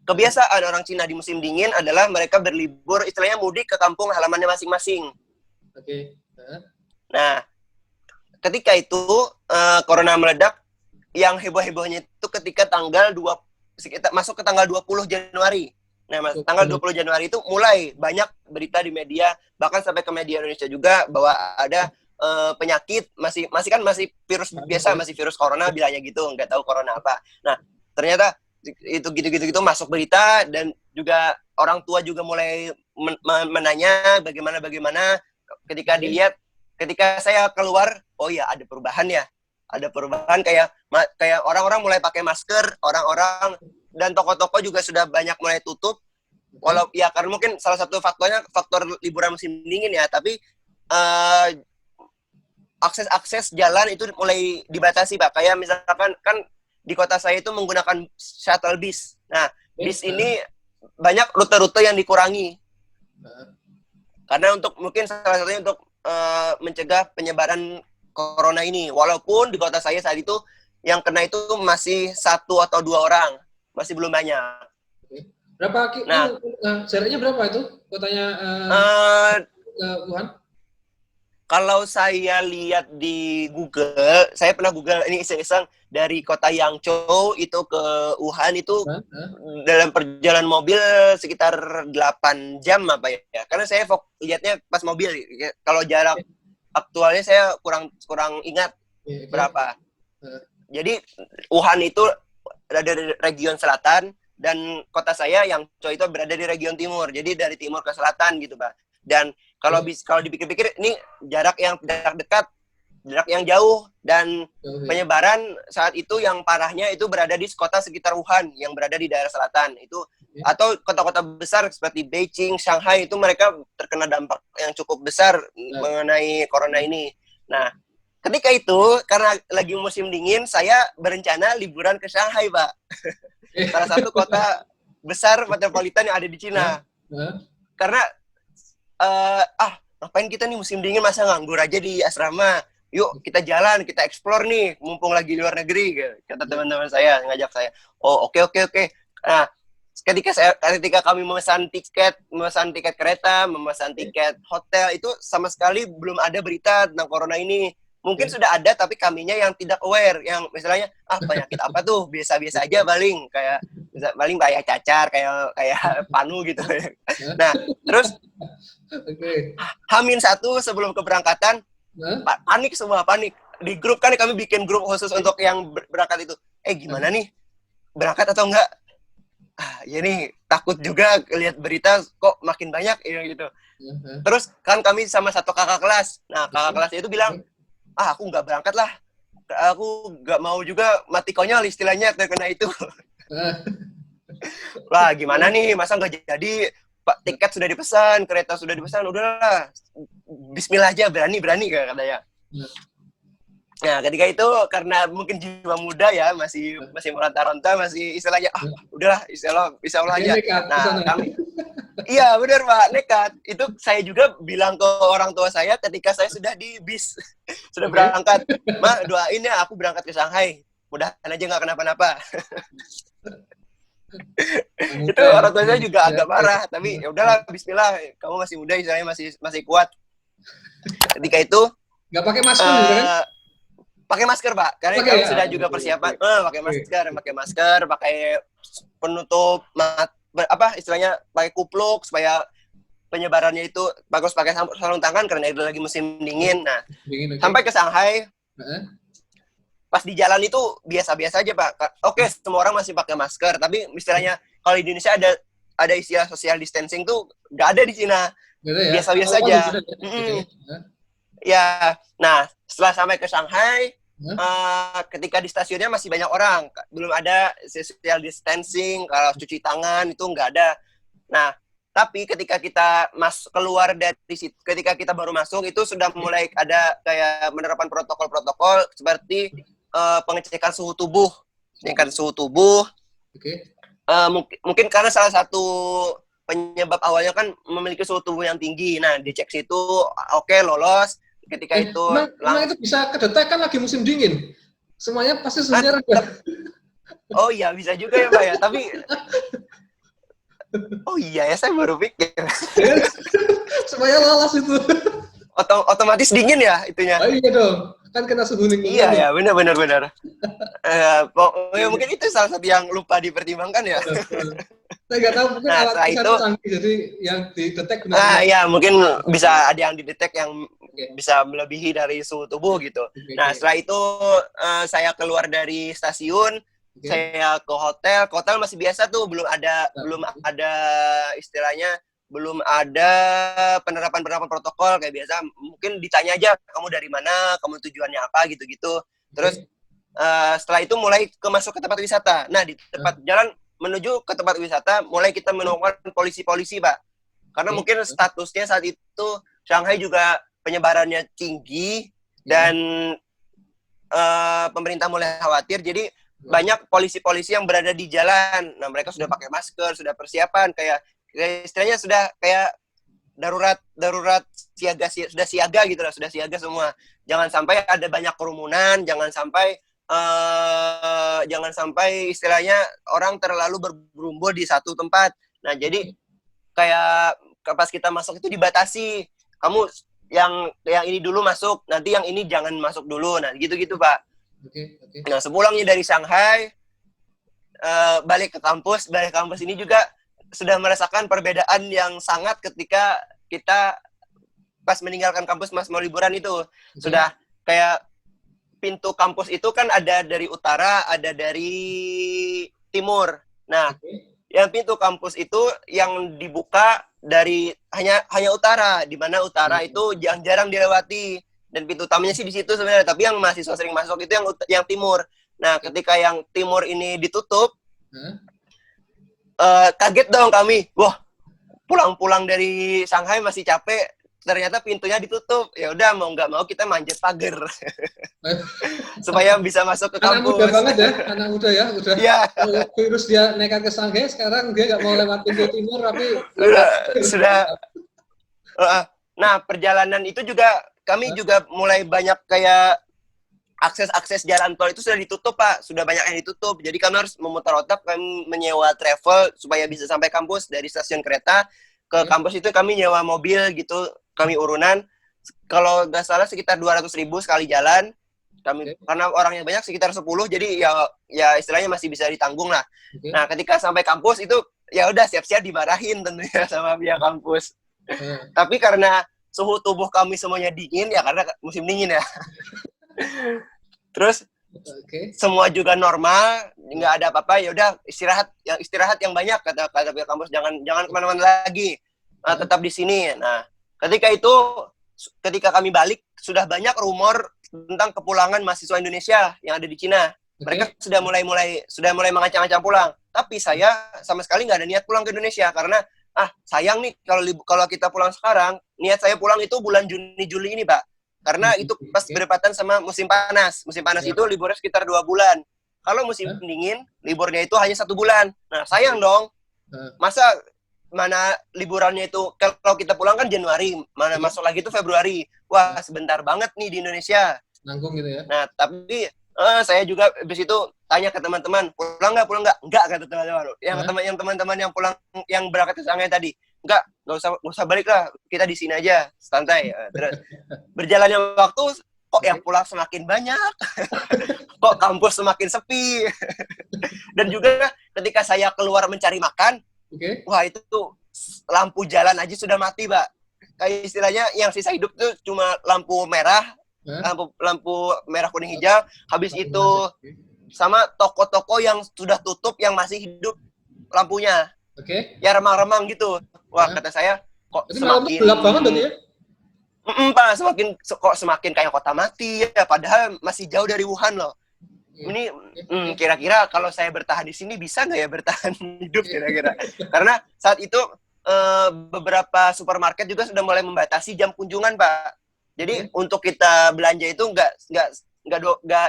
kebiasaan orang Cina di musim dingin adalah mereka berlibur, istilahnya mudik ke kampung halamannya masing-masing. Nah, ketika itu corona meledak, yang heboh-hebohnya itu ketika masuk ke tanggal 20 Januari. Nah, tanggal 20 Januari itu mulai banyak berita di media, bahkan sampai ke media Indonesia juga bahwa ada penyakit, masih virus biasa, masih virus corona bilangnya gitu, nggak tahu corona apa. Nah, ternyata itu gitu masuk berita, dan juga orang tua juga mulai menanya bagaimana ketika dilihat, ketika saya keluar, oh ya ada perubahan kayak orang-orang mulai pakai masker, orang-orang dan toko-toko juga sudah banyak mulai tutup. Walau ya karena mungkin salah satu faktor liburan musim dingin ya, tapi akses jalan itu mulai dibatasi Pak. Kayak misalkan kan di kota saya itu menggunakan shuttle bus. Nah, bis ini banyak rute-rute yang dikurangi. Karena mungkin salah satunya untuk mencegah penyebaran corona ini. Walaupun di kota saya saat itu yang kena itu masih 1 atau 2 orang, masih belum banyak. Berapa? Jaraknya berapa itu kotanya Wuhan? Kalau saya lihat di Google, saya pernah Google ini iseng-iseng, dari kota Yangzhou itu ke Wuhan itu dalam perjalanan mobil sekitar 8 jam apa ya. Karena saya lihatnya pas mobil. Kalau jarak aktualnya saya kurang ingat berapa. Jadi Wuhan itu ada di region selatan, dan kota saya Yangzhou itu berada di region timur. Jadi dari timur ke selatan gitu, Pak. Dan kalau dipikir-pikir ini jarak yang tidak dekat, jarak yang jauh, dan penyebaran saat itu yang parahnya itu berada di kota sekitar Wuhan yang berada di daerah selatan itu, atau kota-kota besar seperti Beijing, Shanghai itu mereka terkena dampak yang cukup besar mengenai corona ini. Nah, ketika itu karena lagi musim dingin, saya berencana liburan ke Shanghai, Pak. Salah satu kota besar metropolitan yang ada di Cina. Karena ngapain kita nih musim dingin, masa nganggur aja di asrama, yuk kita jalan, kita explore nih, mumpung lagi di luar negeri, kata teman-teman saya, ngajak saya. Oh, oke. Nah, ketika kami memesan tiket kereta, memesan tiket hotel, itu sama sekali belum ada berita tentang corona ini. Mungkin sudah ada, tapi kaminya yang tidak aware, yang misalnya penyakit apa tuh, biasa-biasa aja paling kayak cacar, kayak panu gitu. Nah, terus H-1 sebelum keberangkatan, panik di grup, kan kami bikin grup khusus untuk yang berangkat itu. Gimana nih, berangkat atau enggak? Ya nih, takut juga lihat berita kok makin banyak gitu. Terus kan kami sama satu kakak kelas. Nah, kakak kelasnya itu bilang, aku nggak berangkat lah, aku nggak mau juga mati konyol istilahnya terkena itu. Lah gimana nih, masa nggak jadi, Pak, tiket sudah dipesan, kereta sudah dipesan, udahlah, bismillah aja, berani katanya. Nah, ketika itu karena mungkin jiwa muda ya, masih meronta-ronta, masih istilahnya udahlah, insya Allah aja. Nah, iya benar Pak, nekat. Itu saya juga bilang ke orang tua saya ketika saya sudah di bis, sudah berangkat. Ma, doain ya aku berangkat ke Shanghai. Mudahan aja nggak kenapa-napa. Itu orang tua saya juga agak marah, tapi ya udahlah, Bismillah, kamu masih muda, istilahnya masih kuat. Ketika itu nggak pakai masker kan? Pakai masker Pak, karena kami sudah juga persiapan, pakai masker, pakai penutup istilahnya pakai kupluk supaya penyebarannya itu bagus, pakai sarung tangan karena itu lagi musim dingin. Nah, sampai ke Shanghai, pas di jalan itu biasa-biasa aja Pak. Oke, semua orang masih pakai masker, tapi istilahnya kalau di Indonesia ada istilah social distancing tuh nggak ada di Cina. Biasa-biasa aja. Ya, nah setelah sampai ke Shanghai, ketika di stasiunnya masih banyak orang, belum ada social distancing, kalau cuci tangan itu nggak ada. Nah, tapi ketika kita keluar dari situ, ketika kita baru masuk itu sudah mulai ada kayak menerapkan protokol-protokol seperti pengecekan suhu tubuh, mungkin karena salah satu penyebab awalnya kan memiliki suhu tubuh yang tinggi. Nah, dicek situ, oke, lolos. Ketika itu memang itu bisa kedetek kan lagi musim dingin, semuanya pasti suhunya rendah. Oh iya, bisa juga ya Pak ya, tapi oh iya ya, saya baru pikir. Supaya lolos itu. Otomatis dingin ya itunya. Oh iya dong, kan kena suhu lingkungan. Iya ya, benar. Mungkin itu salah satu yang lupa dipertimbangkan ya. Saya nggak tahu, mungkin alat itu canggih, jadi yang didetek benar. Ya mungkin bisa ada yang didetek yang bisa melebihi dari suhu tubuh gitu. Nah, setelah itu saya keluar dari stasiun, saya ke hotel masih biasa tuh, belum ada istilahnya, belum ada penerapan protokol kayak biasa. Mungkin ditanya aja, kamu dari mana, kamu tujuannya apa gitu-gitu. Terus setelah itu mulai masuk ke tempat wisata. Nah, di tempat jalan menuju ke tempat wisata, mulai kita menemukan polisi-polisi, Pak. Karena mungkin statusnya saat itu Shanghai juga penyebarannya tinggi dan pemerintah mulai khawatir, jadi banyak polisi-polisi yang berada di jalan. Nah, mereka sudah pakai masker, sudah persiapan, kayak istilahnya sudah kayak darurat siaga, sudah siaga gitu lah, sudah siaga semua. Jangan sampai ada banyak kerumunan, jangan sampai istilahnya orang terlalu bergerumbul di satu tempat. Nah, jadi kayak pas kita masuk itu dibatasi, kamu yang ini dulu masuk, nanti yang ini jangan masuk dulu. Nah, gitu-gitu, Pak. Okay. Nah, sepulangnya dari Shanghai, balik kampus ini juga sudah merasakan perbedaan yang sangat ketika kita pas meninggalkan kampus, mau liburan itu. Sudah kayak pintu kampus itu kan ada dari utara, ada dari timur. Nah, yang pintu kampus itu yang dibuka dari hanya utara, di mana utara itu jarang dilewati, dan pintu utamanya sih di situ sebenarnya, tapi yang mahasiswa sering masuk itu yang timur. Nah, ketika yang timur ini ditutup, kaget dong kami. Wah, pulang dari Shanghai masih capek, ternyata pintunya ditutup. Ya udah, mau nggak mau kita manjat pagar supaya bisa masuk ke kampus. Anak muda banget ya, anak muda ya, udah. Ya. Virus dia nekat ke Shanghai, sekarang dia nggak mau lewat pintu timur, tapi sudah. Nah, perjalanan itu juga kami juga mulai banyak kayak akses jalan tol itu sudah ditutup, Pak. Sudah banyak yang ditutup. Jadi kami harus memutar otak, kami menyewa travel supaya bisa sampai kampus. Dari stasiun kereta ke kampus itu kami nyewa mobil gitu, kami urunan. Kalau nggak salah sekitar 200.000 sekali jalan. Kami karena orangnya banyak sekitar 10, jadi ya istilahnya masih bisa ditanggung lah. Nah, ketika sampai kampus itu ya udah siap-siap dimarahin tentunya sama pihak kampus. Tapi karena suhu tubuh kami semuanya dingin ya, karena musim dingin ya. Terus semua juga normal, nggak ada apa-apa, ya udah istirahat yang banyak, kata pihak kampus, jangan kemana-mana lagi, tetap di sini. Nah, ketika kami balik sudah banyak rumor tentang kepulangan mahasiswa Indonesia yang ada di Cina. Mereka sudah mulai mengacang-acang pulang. Tapi saya sama sekali nggak ada niat pulang ke Indonesia karena sayang nih kalau kita pulang sekarang. Niat saya pulang itu bulan Juni Juli ini, Pak. karena itu pas bertepatan sama musim panas. Musim panas itu liburnya sekitar 2 bulan. Kalau musim dingin, liburnya itu hanya 1 bulan. Nah, sayang dong. Masa mana liburannya itu, kalau kita pulang kan Januari, mana masuk lagi itu Februari. Wah, sebentar banget nih di Indonesia. Nanggung gitu ya. Nah, tapi saya juga habis itu tanya ke teman-teman, pulang nggak? Enggak, kata teman-teman. Yang teman-teman yang pulang, yang berangkat ke Shanghai tadi, nggak usah balik lah, kita di sini aja, santai. Terus berjalannya waktu, kok yang pulang semakin banyak, kok kampus semakin sepi. Dan juga ketika saya keluar mencari makan, wah itu tuh lampu jalan aja sudah mati, Pak. Kayak istilahnya yang sisa hidup tuh cuma lampu merah, lampu merah kuning hijau. Habis itu sama toko-toko yang sudah tutup yang masih hidup lampunya. Ya remang-remang gitu. Wah, kata saya kok jadi semakin gelap banget tadi ya. Pak, semakin kayak kota mati ya, padahal masih jauh dari Wuhan loh. Ini kira-kira kalau saya bertahan di sini bisa nggak ya bertahan hidup kira-kira? Karena saat itu beberapa supermarket juga sudah mulai membatasi jam kunjungan, Pak. Jadi untuk kita belanja itu nggak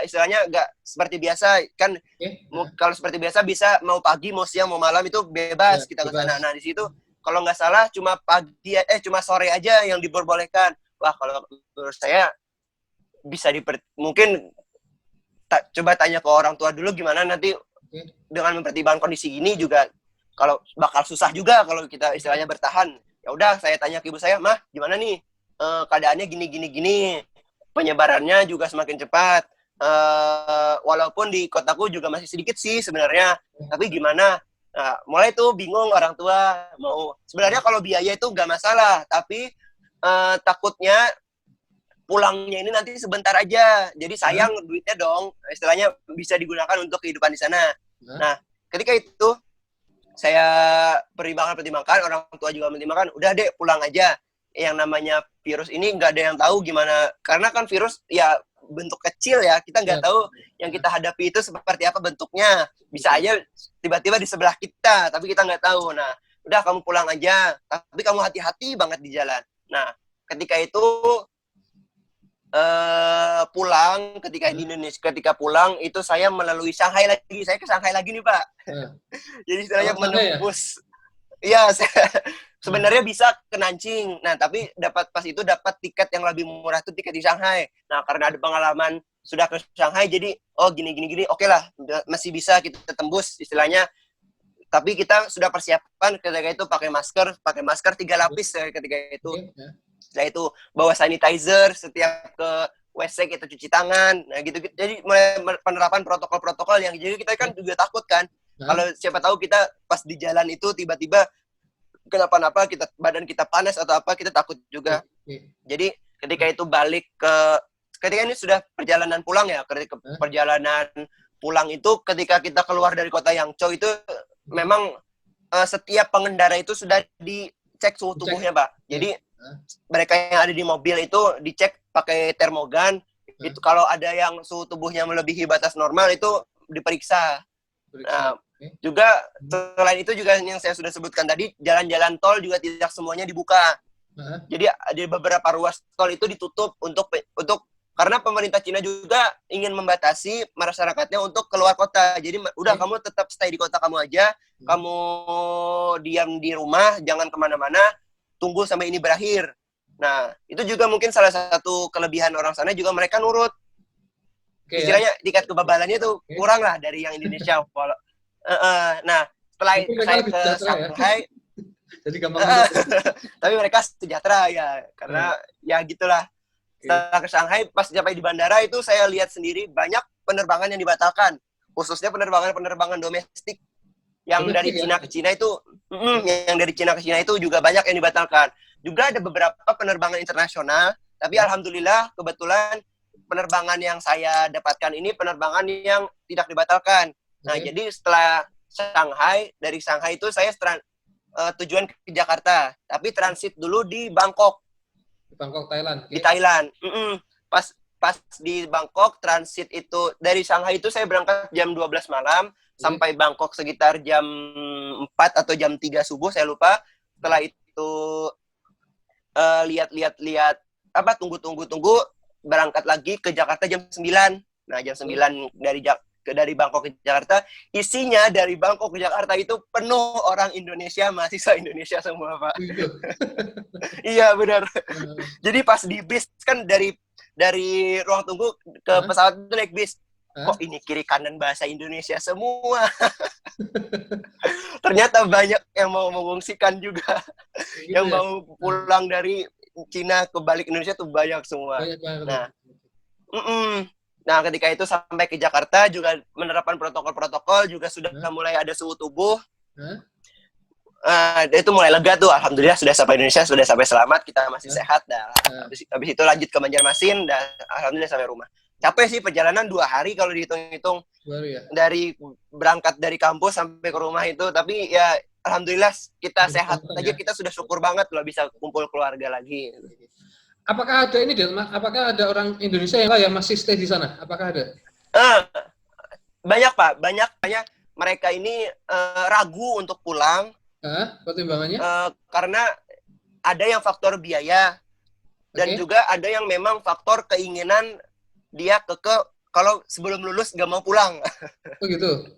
istilahnya nggak seperti biasa kan. Kalau seperti biasa bisa mau pagi, mau siang, mau malam itu bebas kita ke sana. Nah di situ kalau nggak salah cuma cuma sore aja yang diperbolehkan. Wah, kalau menurut saya bisa mungkin coba tanya ke orang tua dulu gimana nanti dengan mempertimbangkan kondisi ini juga kalau bakal susah juga kalau kita istilahnya bertahan. Ya udah saya tanya ke ibu saya, "Mah, gimana nih? Keadaannya gini. Penyebarannya juga semakin cepat. Walaupun di kotaku juga masih sedikit sih sebenarnya. Tapi gimana?" Nah, mulai tuh bingung orang tua mau. Sebenarnya kalau biaya itu nggak masalah, tapi takutnya pulangnya ini nanti sebentar aja, jadi sayang duitnya dong, istilahnya bisa digunakan untuk kehidupan di sana. Nah, ketika itu saya pertimbangkan, orang tua juga mempertimbangkan, udah deh pulang aja. Yang namanya virus ini nggak ada yang tahu gimana, karena kan virus ya bentuk kecil ya, kita nggak tahu yang kita hadapi itu seperti apa bentuknya. Bisa aja tiba-tiba di sebelah kita, tapi kita nggak tahu. Nah, udah kamu pulang aja, tapi kamu hati-hati banget di jalan. Nah, ketika itu pulang, ketika pulang itu saya melalui Shanghai lagi. Saya ke Shanghai lagi nih, Pak. Jadi istilahnya menembus. Iya, sebenarnya bisa ke Nanjing. Nah, tapi pas itu dapat tiket yang lebih murah tuh tiket di Shanghai. Nah, karena ada pengalaman sudah ke Shanghai jadi gini. Oke lah, masih bisa kita tembus istilahnya. Tapi kita sudah persiapan ketika itu pakai masker 3 lapis ketika itu. Setelah itu bawa sanitizer setiap ke WC kita cuci tangan. Nah, gitu. Jadi mulai penerapan protokol-protokol yang jadi kita kan juga takut kan. Kalau siapa tahu kita pas di jalan itu tiba-tiba kenapa-napa, badan kita panas atau apa, kita takut juga. Jadi ketika itu ketika ini sudah perjalanan pulang ya, ketika perjalanan pulang itu ketika kita keluar dari kota Yangzhou itu memang setiap pengendara itu sudah dicek suhu tubuhnya, Pak. Jadi mereka yang ada di mobil itu dicek pakai termogan. Itu kalau ada yang suhu tubuhnya melebihi batas normal itu diperiksa. Nah, juga selain itu juga yang saya sudah sebutkan tadi, jalan-jalan tol juga tidak semuanya dibuka. Jadi ada beberapa ruas tol itu ditutup untuk karena pemerintah Cina juga ingin membatasi masyarakatnya untuk keluar kota. Jadi udah kamu tetap stay di kota kamu aja, kamu diam di rumah, jangan kemana-mana, tunggu sampai ini berakhir. Nah, itu juga mungkin salah satu kelebihan orang sana juga mereka nurut. Istilahnya tingkat kebabalannya itu kurang lah dari yang Indonesia. Nah, setelah saya ke Shanghai, jadi gampang. tapi mereka sejahtera ya, karena ya gitulah. Setelah ke Shanghai, pas sampai di bandara itu saya lihat sendiri banyak penerbangan yang dibatalkan, khususnya penerbangan domestik yang dari Cina ke Cina itu, yang dari Cina ke Cina itu juga banyak yang dibatalkan. Juga ada beberapa penerbangan internasional, tapi alhamdulillah kebetulan penerbangan yang saya dapatkan ini penerbangan yang tidak dibatalkan. Nah, jadi setelah dari Shanghai itu saya tujuan ke Jakarta, tapi transit dulu di Bangkok. Thailand. Di Thailand. Pas di Bangkok transit itu dari Shanghai itu saya berangkat jam 12 malam sampai Bangkok sekitar jam 4 atau jam 3 subuh saya lupa. Setelah itu lihat tunggu berangkat lagi ke Jakarta jam 9. Nah, jam 9 dari Bangkok ke Jakarta, isinya dari Bangkok ke Jakarta itu penuh orang Indonesia, mahasiswa Indonesia semua, Pak. Gitu. Iya, benar. Jadi pas di bis kan dari ruang tunggu ke pesawat itu naik bis. Kok ini kiri kanan bahasa Indonesia semua. Ternyata banyak yang mau mengungsikan juga. Gitu Yang ya? mau pulang dari Cina ke balik Indonesia tuh banyak semua. Banyak banget. Nah, nah, ketika itu sampai ke Jakarta juga menerapkan protokol-protokol, juga sudah mulai ada suhu tubuh. Itu mulai lega tuh, alhamdulillah sudah sampai Indonesia, sudah sampai selamat, kita masih sehat. Habis itu lanjut ke Banjarmasin dan alhamdulillah sampai rumah. Capek sih perjalanan 2 hari kalau dihitung-hitung, ya? Dari berangkat dari kampus sampai ke rumah itu, tapi ya alhamdulillah kita sehat aja, kita sudah syukur banget loh bisa kumpul keluarga lagi. Apakah ada ini, Del? Apakah ada orang Indonesia yang masih stay di sana? Apakah ada? Banyak, Pak. Banyak mereka ini ragu untuk pulang. Pertimbangannya? Karena ada yang faktor biaya dan juga ada yang memang faktor keinginan dia kalau sebelum lulus nggak mau pulang. Oh gitu.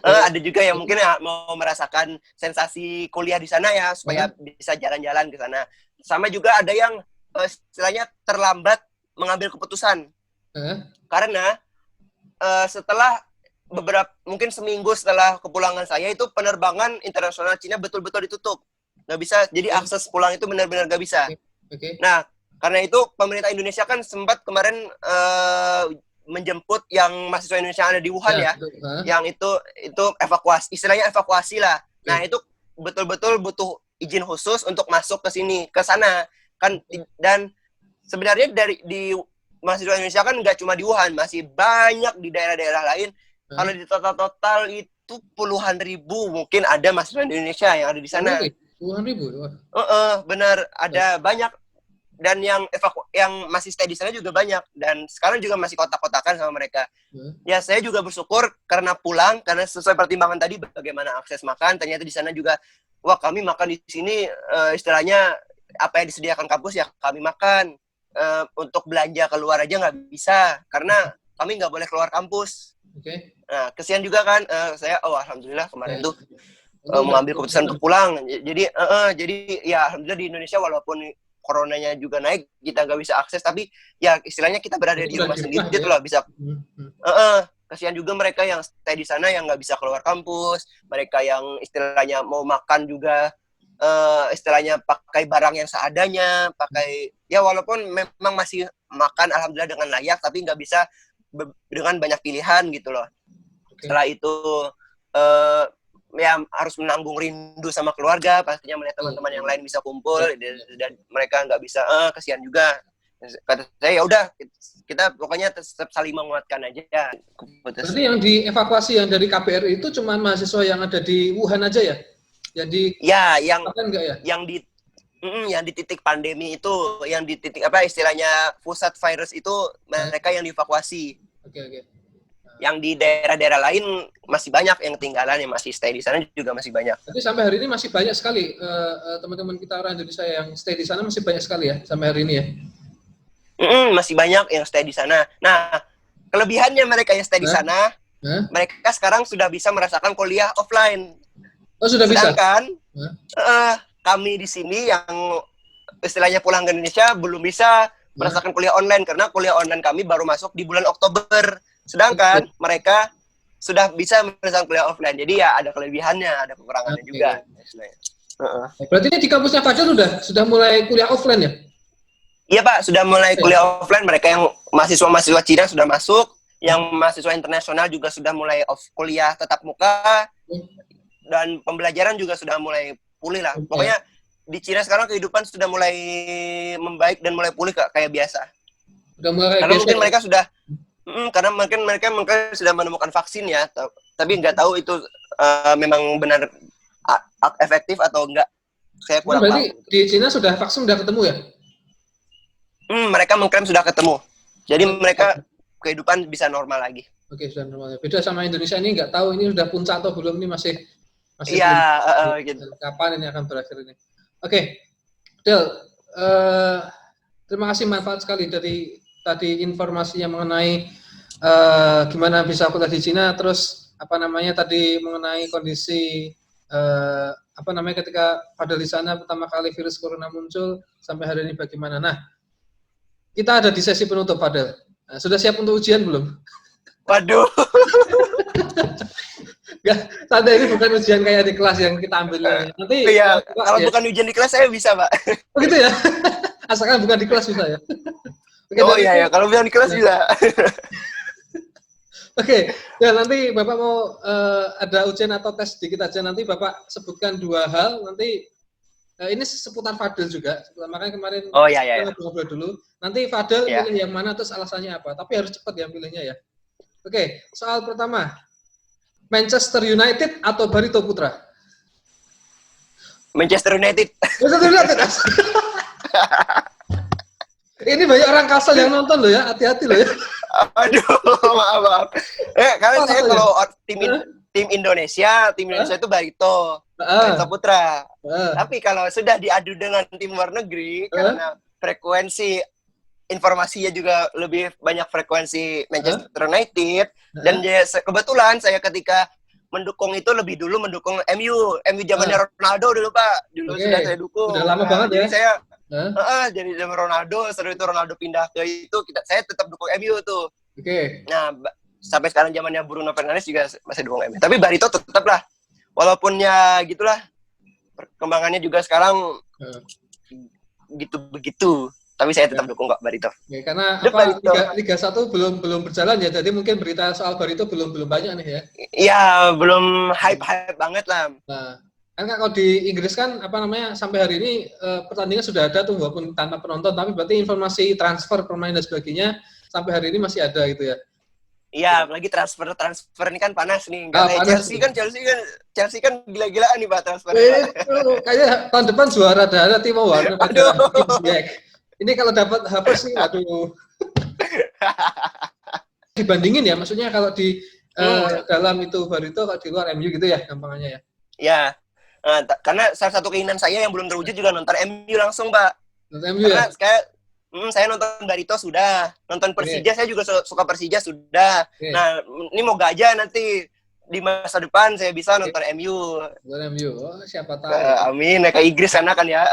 Ada juga yang mungkin mau merasakan sensasi kuliah di sana ya, supaya bisa jalan-jalan ke sana. Sama juga ada yang istilahnya terlambat mengambil keputusan. Karena setelah mungkin seminggu setelah kepulangan saya itu penerbangan internasional Cina betul-betul ditutup. Nggak bisa, jadi akses pulang itu benar-benar nggak bisa. Nah, karena itu pemerintah Indonesia kan sempat kemarin menjemput yang mahasiswa Indonesia yang ada di Wuhan yang itu evakuasi, istilahnya evakuasi lah. Nah, itu betul-betul butuh izin khusus untuk masuk ke sini, ke sana kan. Dan sebenarnya di mahasiswa Indonesia kan nggak cuma di Wuhan, masih banyak di daerah-daerah lain. Kalau di total itu puluhan ribu mungkin ada mahasiswa Indonesia yang ada di sana. Puluhan ribu? Benar, ada banyak. Dan yang masih stay di sana juga banyak. Dan sekarang juga masih kotak-kotakan sama mereka. Ya, saya juga bersyukur karena pulang, karena sesuai pertimbangan tadi bagaimana akses makan. Ternyata di sana juga, wah kami makan di sini istilahnya apa yang disediakan kampus ya kami makan. Untuk belanja keluar aja nggak bisa, karena kami nggak boleh keluar kampus. Nah, kesian juga kan, saya alhamdulillah kemarin tuh mengambil keputusan untuk pulang. Jadi ya alhamdulillah di Indonesia walaupun coronanya juga naik, kita nggak bisa akses, tapi ya istilahnya kita berada di rumah sendiri gitu loh, bisa. Kasihan juga mereka yang stay di sana yang nggak bisa keluar kampus, mereka yang istilahnya mau makan juga istilahnya pakai barang yang seadanya, pakai ya walaupun memang masih makan alhamdulillah dengan layak, tapi nggak bisa dengan banyak pilihan gitu loh. Setelah itu ya harus menanggung rindu sama keluarga, pastinya melihat teman-teman yang lain bisa kumpul dan mereka nggak bisa, kasihan juga. Kata saya ya udah kita pokoknya tetap saling menguatkan aja. Berarti yang dievakuasi yang dari KBRI itu cuma mahasiswa yang ada di Wuhan aja ya? Yang di titik pandemi itu, yang di titik apa istilahnya pusat virus itu mereka yang dievakuasi. Yang di daerah-daerah lain masih banyak yang ketinggalan, yang masih stay di sana juga masih banyak. Jadi sampai hari ini masih banyak sekali teman-teman kita orang Indonesia yang stay di sana, masih banyak sekali ya sampai hari ini ya? Masih banyak yang stay di sana. Nah, kelebihannya mereka yang stay di sana, mereka sekarang sudah bisa merasakan kuliah offline. Oh, sudah bisa? Sedangkan kami di sini yang istilahnya pulang ke Indonesia belum bisa merasakan kuliah online, karena kuliah online kami baru masuk di bulan Oktober. Sedangkan mereka sudah bisa merasakan kuliah offline. Jadi ya ada kelebihannya, ada kekurangannya juga. Berarti ini di kampusnya Fajar sudah mulai kuliah offline ya? Iya Pak, sudah mulai kuliah offline. Mereka yang mahasiswa Cina sudah masuk, yang mahasiswa internasional juga sudah mulai kuliah tatap muka, dan pembelajaran juga sudah mulai pulih lah. Pokoknya di Cina sekarang kehidupan sudah mulai membaik dan mulai pulih kayak biasa. Karena mungkin mereka sudah karena mungkin mereka sudah menemukan vaksin ya, tapi nggak tahu itu memang benar efektif atau enggak. Saya kurang tahu. Di Cina vaksin sudah ketemu ya? Mereka mengklaim sudah ketemu. Jadi mereka kehidupan bisa normal lagi. Oke, sudah normal. Beda sama Indonesia ini, nggak tahu ini sudah puncak atau belum, ini masih gitu. Kapan ini akan berakhir ini? Oke, Del, terima kasih, manfaat sekali dari tadi informasinya mengenai gimana bisa kuliah di Cina, terus apa namanya tadi mengenai kondisi apa namanya ketika pada di sana pertama kali virus corona muncul sampai hari ini bagaimana. Nah, kita ada di sesi penutup, Fadel. Nah, sudah siap untuk ujian belum? Waduh. Enggak, tanda ini bukan ujian kayak di kelas yang kita ambil. Nanti iya, kalau bukan ujian di kelas saya bisa, Pak. Oh gitu ya. Asalkan bukan di kelas bisa ya. Oke, oh iya ya, kalau bukan di kelas bisa. Oke, ya nanti Bapak mau ada ujian atau tes sedikit aja, nanti Bapak sebutkan 2 hal, nanti ini seputar Fadel juga, makanya kemarin kita ngobrol dulu. Nanti Fadel pilih yang mana terus alasannya apa, tapi harus cepat ya pilihnya ya. Oke, soal pertama, Manchester United atau Barito Putra? Manchester United. Manchester United. Ini banyak orang Kalsel yang nonton loh ya, hati-hati loh ya. Aduh, maaf. Karena saya kalau tim Indonesia itu Barito Putra. Tapi kalau sudah diadu dengan tim luar negeri, karena frekuensi informasinya juga lebih banyak frekuensi Manchester United, dan kebetulan saya ketika mendukung itu lebih dulu mendukung MU zamannya Ronaldo dulu, Pak. Dulu sudah saya dukung. Udah lama banget ya. Saya jadi zaman Ronaldo, setelah itu Ronaldo pindah ke itu, saya tetap dukung MU tuh. Nah, sampai sekarang zamannya Bruno Fernandes juga masih dukung MU. Tapi Barito tetaplah, walaupun ya gitulah, perkembangannya juga sekarang gitu begitu. Tapi saya tetap dukung kok Barito. Karena Liga 1 belum berjalan ya, jadi mungkin berita soal Barito belum banyak nih ya. Iya, belum hype banget lah. Nah, kan kalau di Inggris kan apa namanya sampai hari ini pertandingan sudah ada tuh walaupun tanpa penonton, tapi berarti informasi transfer pemain dan sebagainya sampai hari ini masih ada gitu ya. Iya, apalagi transfer ini kan panas nih. Chelsea kan gila-gilaan nih, Pak, transfer. Kayaknya tahun depan juara ada Timo Werner. Ini kalau dapat Havertz nih, waduh. Dibandingin ya, maksudnya kalau di dalam itu Barito, kalau di luar MU gitu ya, gampangnya ya. Ya, karena salah satu keinginan saya yang belum terwujud juga nonton MU langsung, Pak. Nonton MU ya? Saya nonton Barito sudah, nonton Persija saya juga suka Persija sudah. Nah, ini moga aja nanti di masa depan saya bisa nonton MU. Nonton MU, siapa tahu. Amin, kayak Inggris sana kan ya.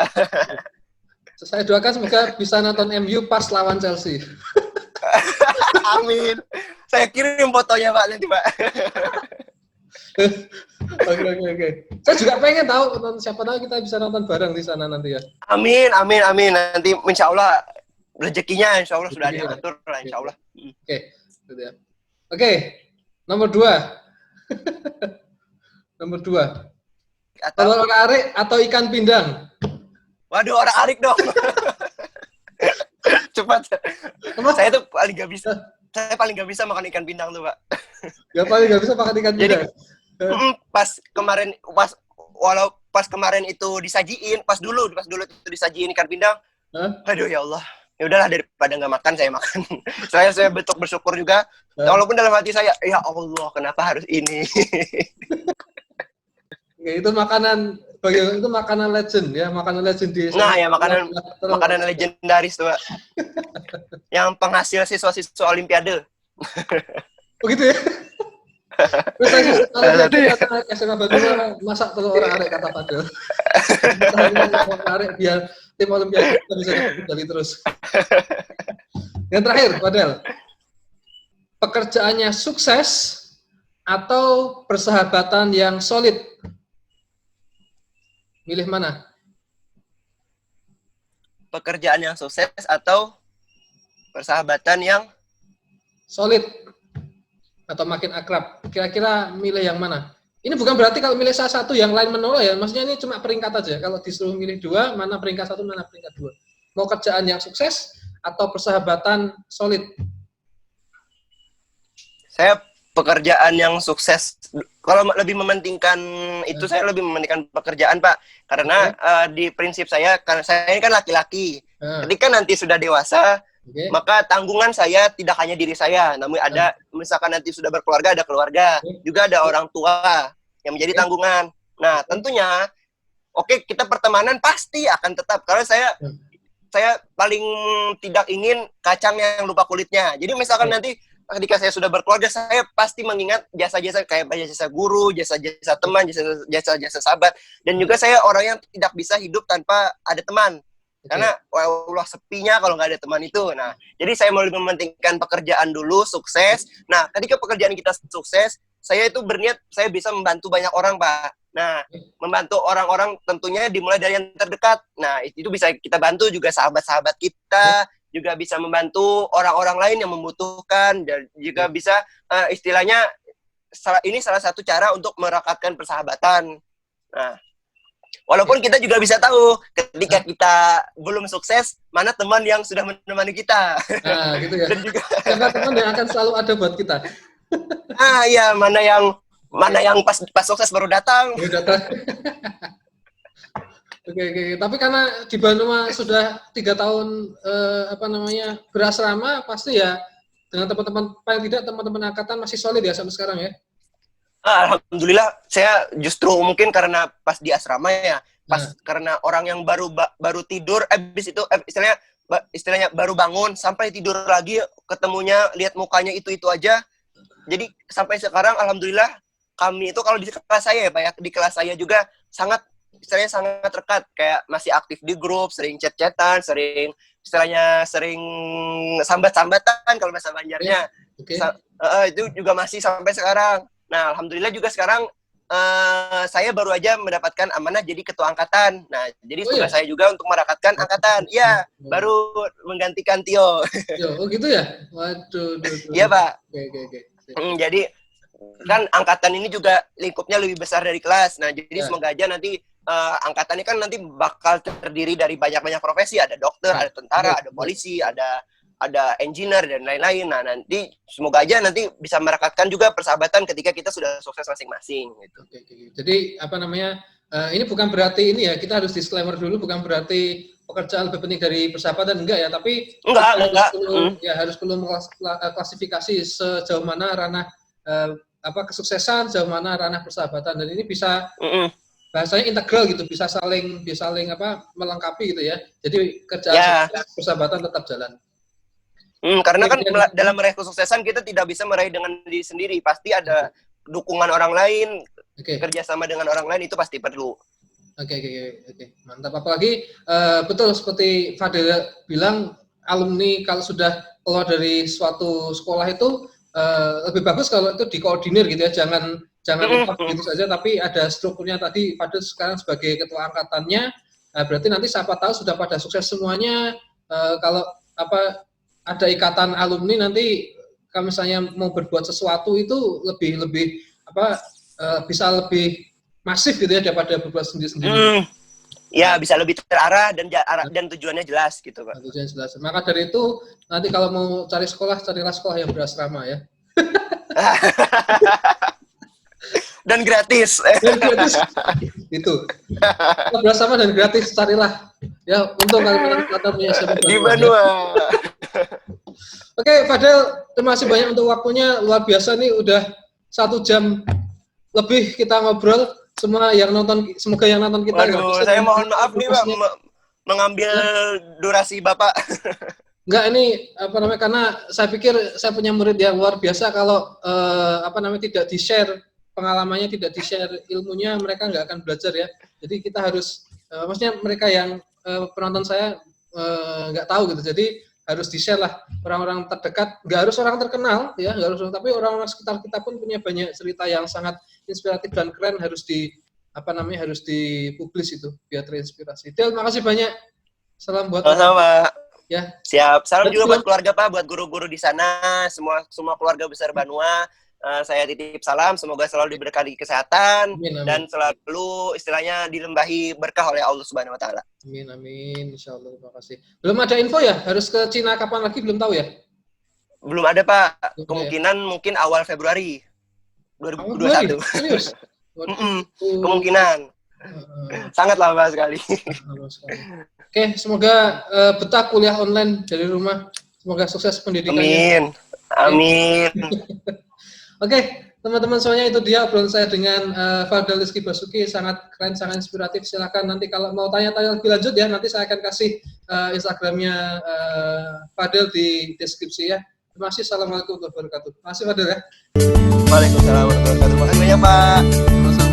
Saya doakan semoga bisa nonton MU pas lawan Chelsea. Amin. Saya kirim fotonya, Pak, nanti, Pak. Oke. Saya juga pengen tahu, siapa tahu kita bisa nonton bareng di sana nanti ya. Amin. Nanti insya Allah rezekinya insya Allah sudah diatur lah, insya Allah. Oke, gitu ya. Oke, nomor 2. Nomor 2. Telur arik atau ikan pindang? Waduh, orang arik dong. Cepat. Saya tuh paling gak bisa. Saya paling gak bisa makan ikan pindang tuh, Pak. Paling gak bisa makan ikan pindang. Jadi, pas kemarin itu disajiin, pas dulu itu disajiin ikan pindang. Aduh ya Allah. Ya udahlah, daripada nggak makan saya makan. saya betul bersyukur juga. Walaupun dalam hati saya, ya Allah, kenapa harus ini? Itu makanan legend ya, makanan legend di. Nah ya, makanan legendaris tuh, Pak. Yang penghasil siswa-siswa Olimpiade. Begitu ya. Terus saya SMA Bandung masak telur arik kata Fadel. Telur arik biar tim Olimpiade bisa dapat terus. Yang terakhir, Fadel. Pekerjaannya sukses atau persahabatan yang solid? Milih mana? Pekerjaan yang sukses atau persahabatan yang solid atau makin akrab? Kira-kira milih yang mana? Ini bukan berarti kalau milih salah satu yang lain menolak ya. Maksudnya ini cuma peringkat aja. Kalau disuruh milih 2, mana peringkat 1, mana peringkat 2. Mau kerjaan yang sukses atau persahabatan solid? Saya pekerjaan yang sukses. Kalau lebih mementingkan itu, saya lebih mementingkan pekerjaan, Pak. Karena di prinsip saya, karena saya ini kan laki-laki. Ketika nanti sudah dewasa, maka tanggungan saya tidak hanya diri saya, namun ada, misalkan nanti sudah berkeluarga, ada keluarga, juga ada orang tua yang menjadi tanggungan. Nah, tentunya, kita pertemanan pasti akan tetap. Karena saya saya paling tidak ingin kacang yang lupa kulitnya. Jadi misalkan nanti ketika saya sudah berkeluarga, saya pasti mengingat jasa-jasa kayak jasa guru, jasa-jasa teman, jasa-jasa sahabat. Dan juga saya orang yang tidak bisa hidup tanpa ada teman. Karena Allah sepinya kalau nggak ada teman itu. Nah, jadi saya mau mementingkan pekerjaan dulu, sukses. Nah, ketika pekerjaan kita sukses, saya itu berniat saya bisa membantu banyak orang, Pak. Nah, membantu orang-orang tentunya dimulai dari yang terdekat. Nah, itu bisa kita bantu juga sahabat-sahabat kita, juga bisa membantu orang-orang lain yang membutuhkan, dan juga bisa istilahnya ini salah satu cara untuk merekatkan persahabatan. Nah, walaupun kita juga bisa tahu ketika kita belum sukses, mana teman yang sudah menemani kita. Nah, gitu ya. Dan juga karena teman yang akan selalu ada buat kita. Iya, mana yang pas sukses baru datang. Oke. Tapi karena di Bandung sudah 3 tahun berasrama, pasti ya dengan teman-teman, paling tidak teman-teman angkatan masih solid ya sampai sekarang ya. Alhamdulillah, saya justru mungkin karena pas di asrama ya, karena orang yang baru tidur, habis itu istilahnya baru bangun sampai tidur lagi, ketemunya lihat mukanya itu aja. Jadi sampai sekarang alhamdulillah kami itu kalau di kelas saya ya Pak ya, di kelas saya juga sangat dekat, kayak masih aktif di grup, sering chat-chatan, sering sambat-sambatan kalau bahasa Banjarnya. Itu juga masih sampai sekarang. Nah, alhamdulillah juga sekarang saya baru aja mendapatkan amanah jadi ketua angkatan. Nah, jadi tugas saya juga untuk merakatkan angkatan. Iya, baru menggantikan Tio. Oh gitu ya? Waduh. Iya, Pak. Oke. Jadi kan angkatan ini juga lingkupnya lebih besar dari kelas. Nah, jadi semoga aja nanti angkatan ini kan nanti bakal terdiri dari banyak-banyak profesi. Ada dokter, ada tentara, ada polisi, ada engineer dan lain-lain. Nah, nanti semoga aja nanti bisa merekatkan juga persahabatan ketika kita sudah sukses masing-masing gitu. Oke. Jadi ini bukan berarti ini ya, kita harus disclaimer dulu, bukan berarti pekerjaan lebih penting dari persahabatan, enggak ya, tapi harus perlu klasifikasi sejauh mana ranah kesuksesan, sejauh mana ranah persahabatan, dan ini bisa bahasanya integral gitu, bisa saling melengkapi gitu ya. Jadi kerjaan persahabatan tetap jalan. Karena kan dalam meraih kesuksesan kita tidak bisa meraih dengan diri sendiri, pasti ada dukungan orang lain, kerjasama dengan orang lain itu pasti perlu. Oke, mantap. Apalagi betul seperti Fadil bilang, alumni kalau sudah keluar dari suatu sekolah itu lebih bagus kalau itu dikoordinir gitu ya, jangan begitu saja, tapi ada strukturnya. Tadi Fadil sekarang sebagai ketua angkatannya, berarti nanti siapa tahu sudah pada sukses semuanya. Kalau ada ikatan alumni, nanti kalau misalnya mau berbuat sesuatu itu lebih bisa lebih masif gitu ya daripada berbuat sendiri-sendiri. Ya, bisa lebih terarah dan tujuannya jelas gitu, Pak. Tujuannya jelas. Maka dari itu nanti kalau mau cari sekolah, carilah sekolah yang berasrama ya. Dan gratis. Itu. Berasrama dan gratis, carilah. Ya, untung kalian punya siapa. Di Banua. Oke, Fadil, terima kasih banyak untuk waktunya, luar biasa nih, udah 1 jam lebih kita ngobrol. Semoga yang nonton kita. Waduh, saya mohon maaf nih Pak, mengambil durasi Bapak. Enggak, ini karena saya pikir saya punya murid yang luar biasa, kalau tidak di-share pengalamannya, tidak di-share ilmunya, mereka nggak akan belajar ya. Jadi kita harus maksudnya mereka yang penonton saya nggak tahu gitu. Jadi harus di-share lah, orang-orang terdekat, nggak harus orang terkenal ya, nggak harus, tapi orang-orang sekitar kita pun punya banyak cerita yang sangat inspiratif dan keren, harus dipublis itu biar terinspirasi. Del, makasih banyak. Salam buat sama-sama. Ya. Siap. Salam juga buat keluarga Pak, buat guru-guru di sana, semua keluarga besar Banua. Saya titip salam, semoga selalu diberkahi kesehatan. Amin. Dan selalu istilahnya dilembahi berkah oleh Allah Subhanahu wa taala. Amin. Insyaallah. Terima kasih. Belum ada info ya? Harus ke Cina kapan lagi, belum tahu ya? Belum ada Pak. Kemungkinan mungkin awal Februari 2021. Serius? Kemungkinan. Sangat lama sekali. Oke, semoga betah kuliah online dari rumah. Semoga sukses pendidikannya. Amin. Oke, teman-teman semuanya, itu dia obrolan saya dengan Fadel Rizky Basuki, sangat keren, sangat inspiratif. Silakan nanti kalau mau tanya-tanya lebih lanjut ya, nanti saya akan kasih Instagramnya Fadel di deskripsi ya. Terima kasih. Assalamualaikum warahmatullahi wabarakatuh. Terima kasih Fadel ya. Waalaikumsalam warahmatullahi wabarakatuh. Makasih banyak Pak. Sama-sama.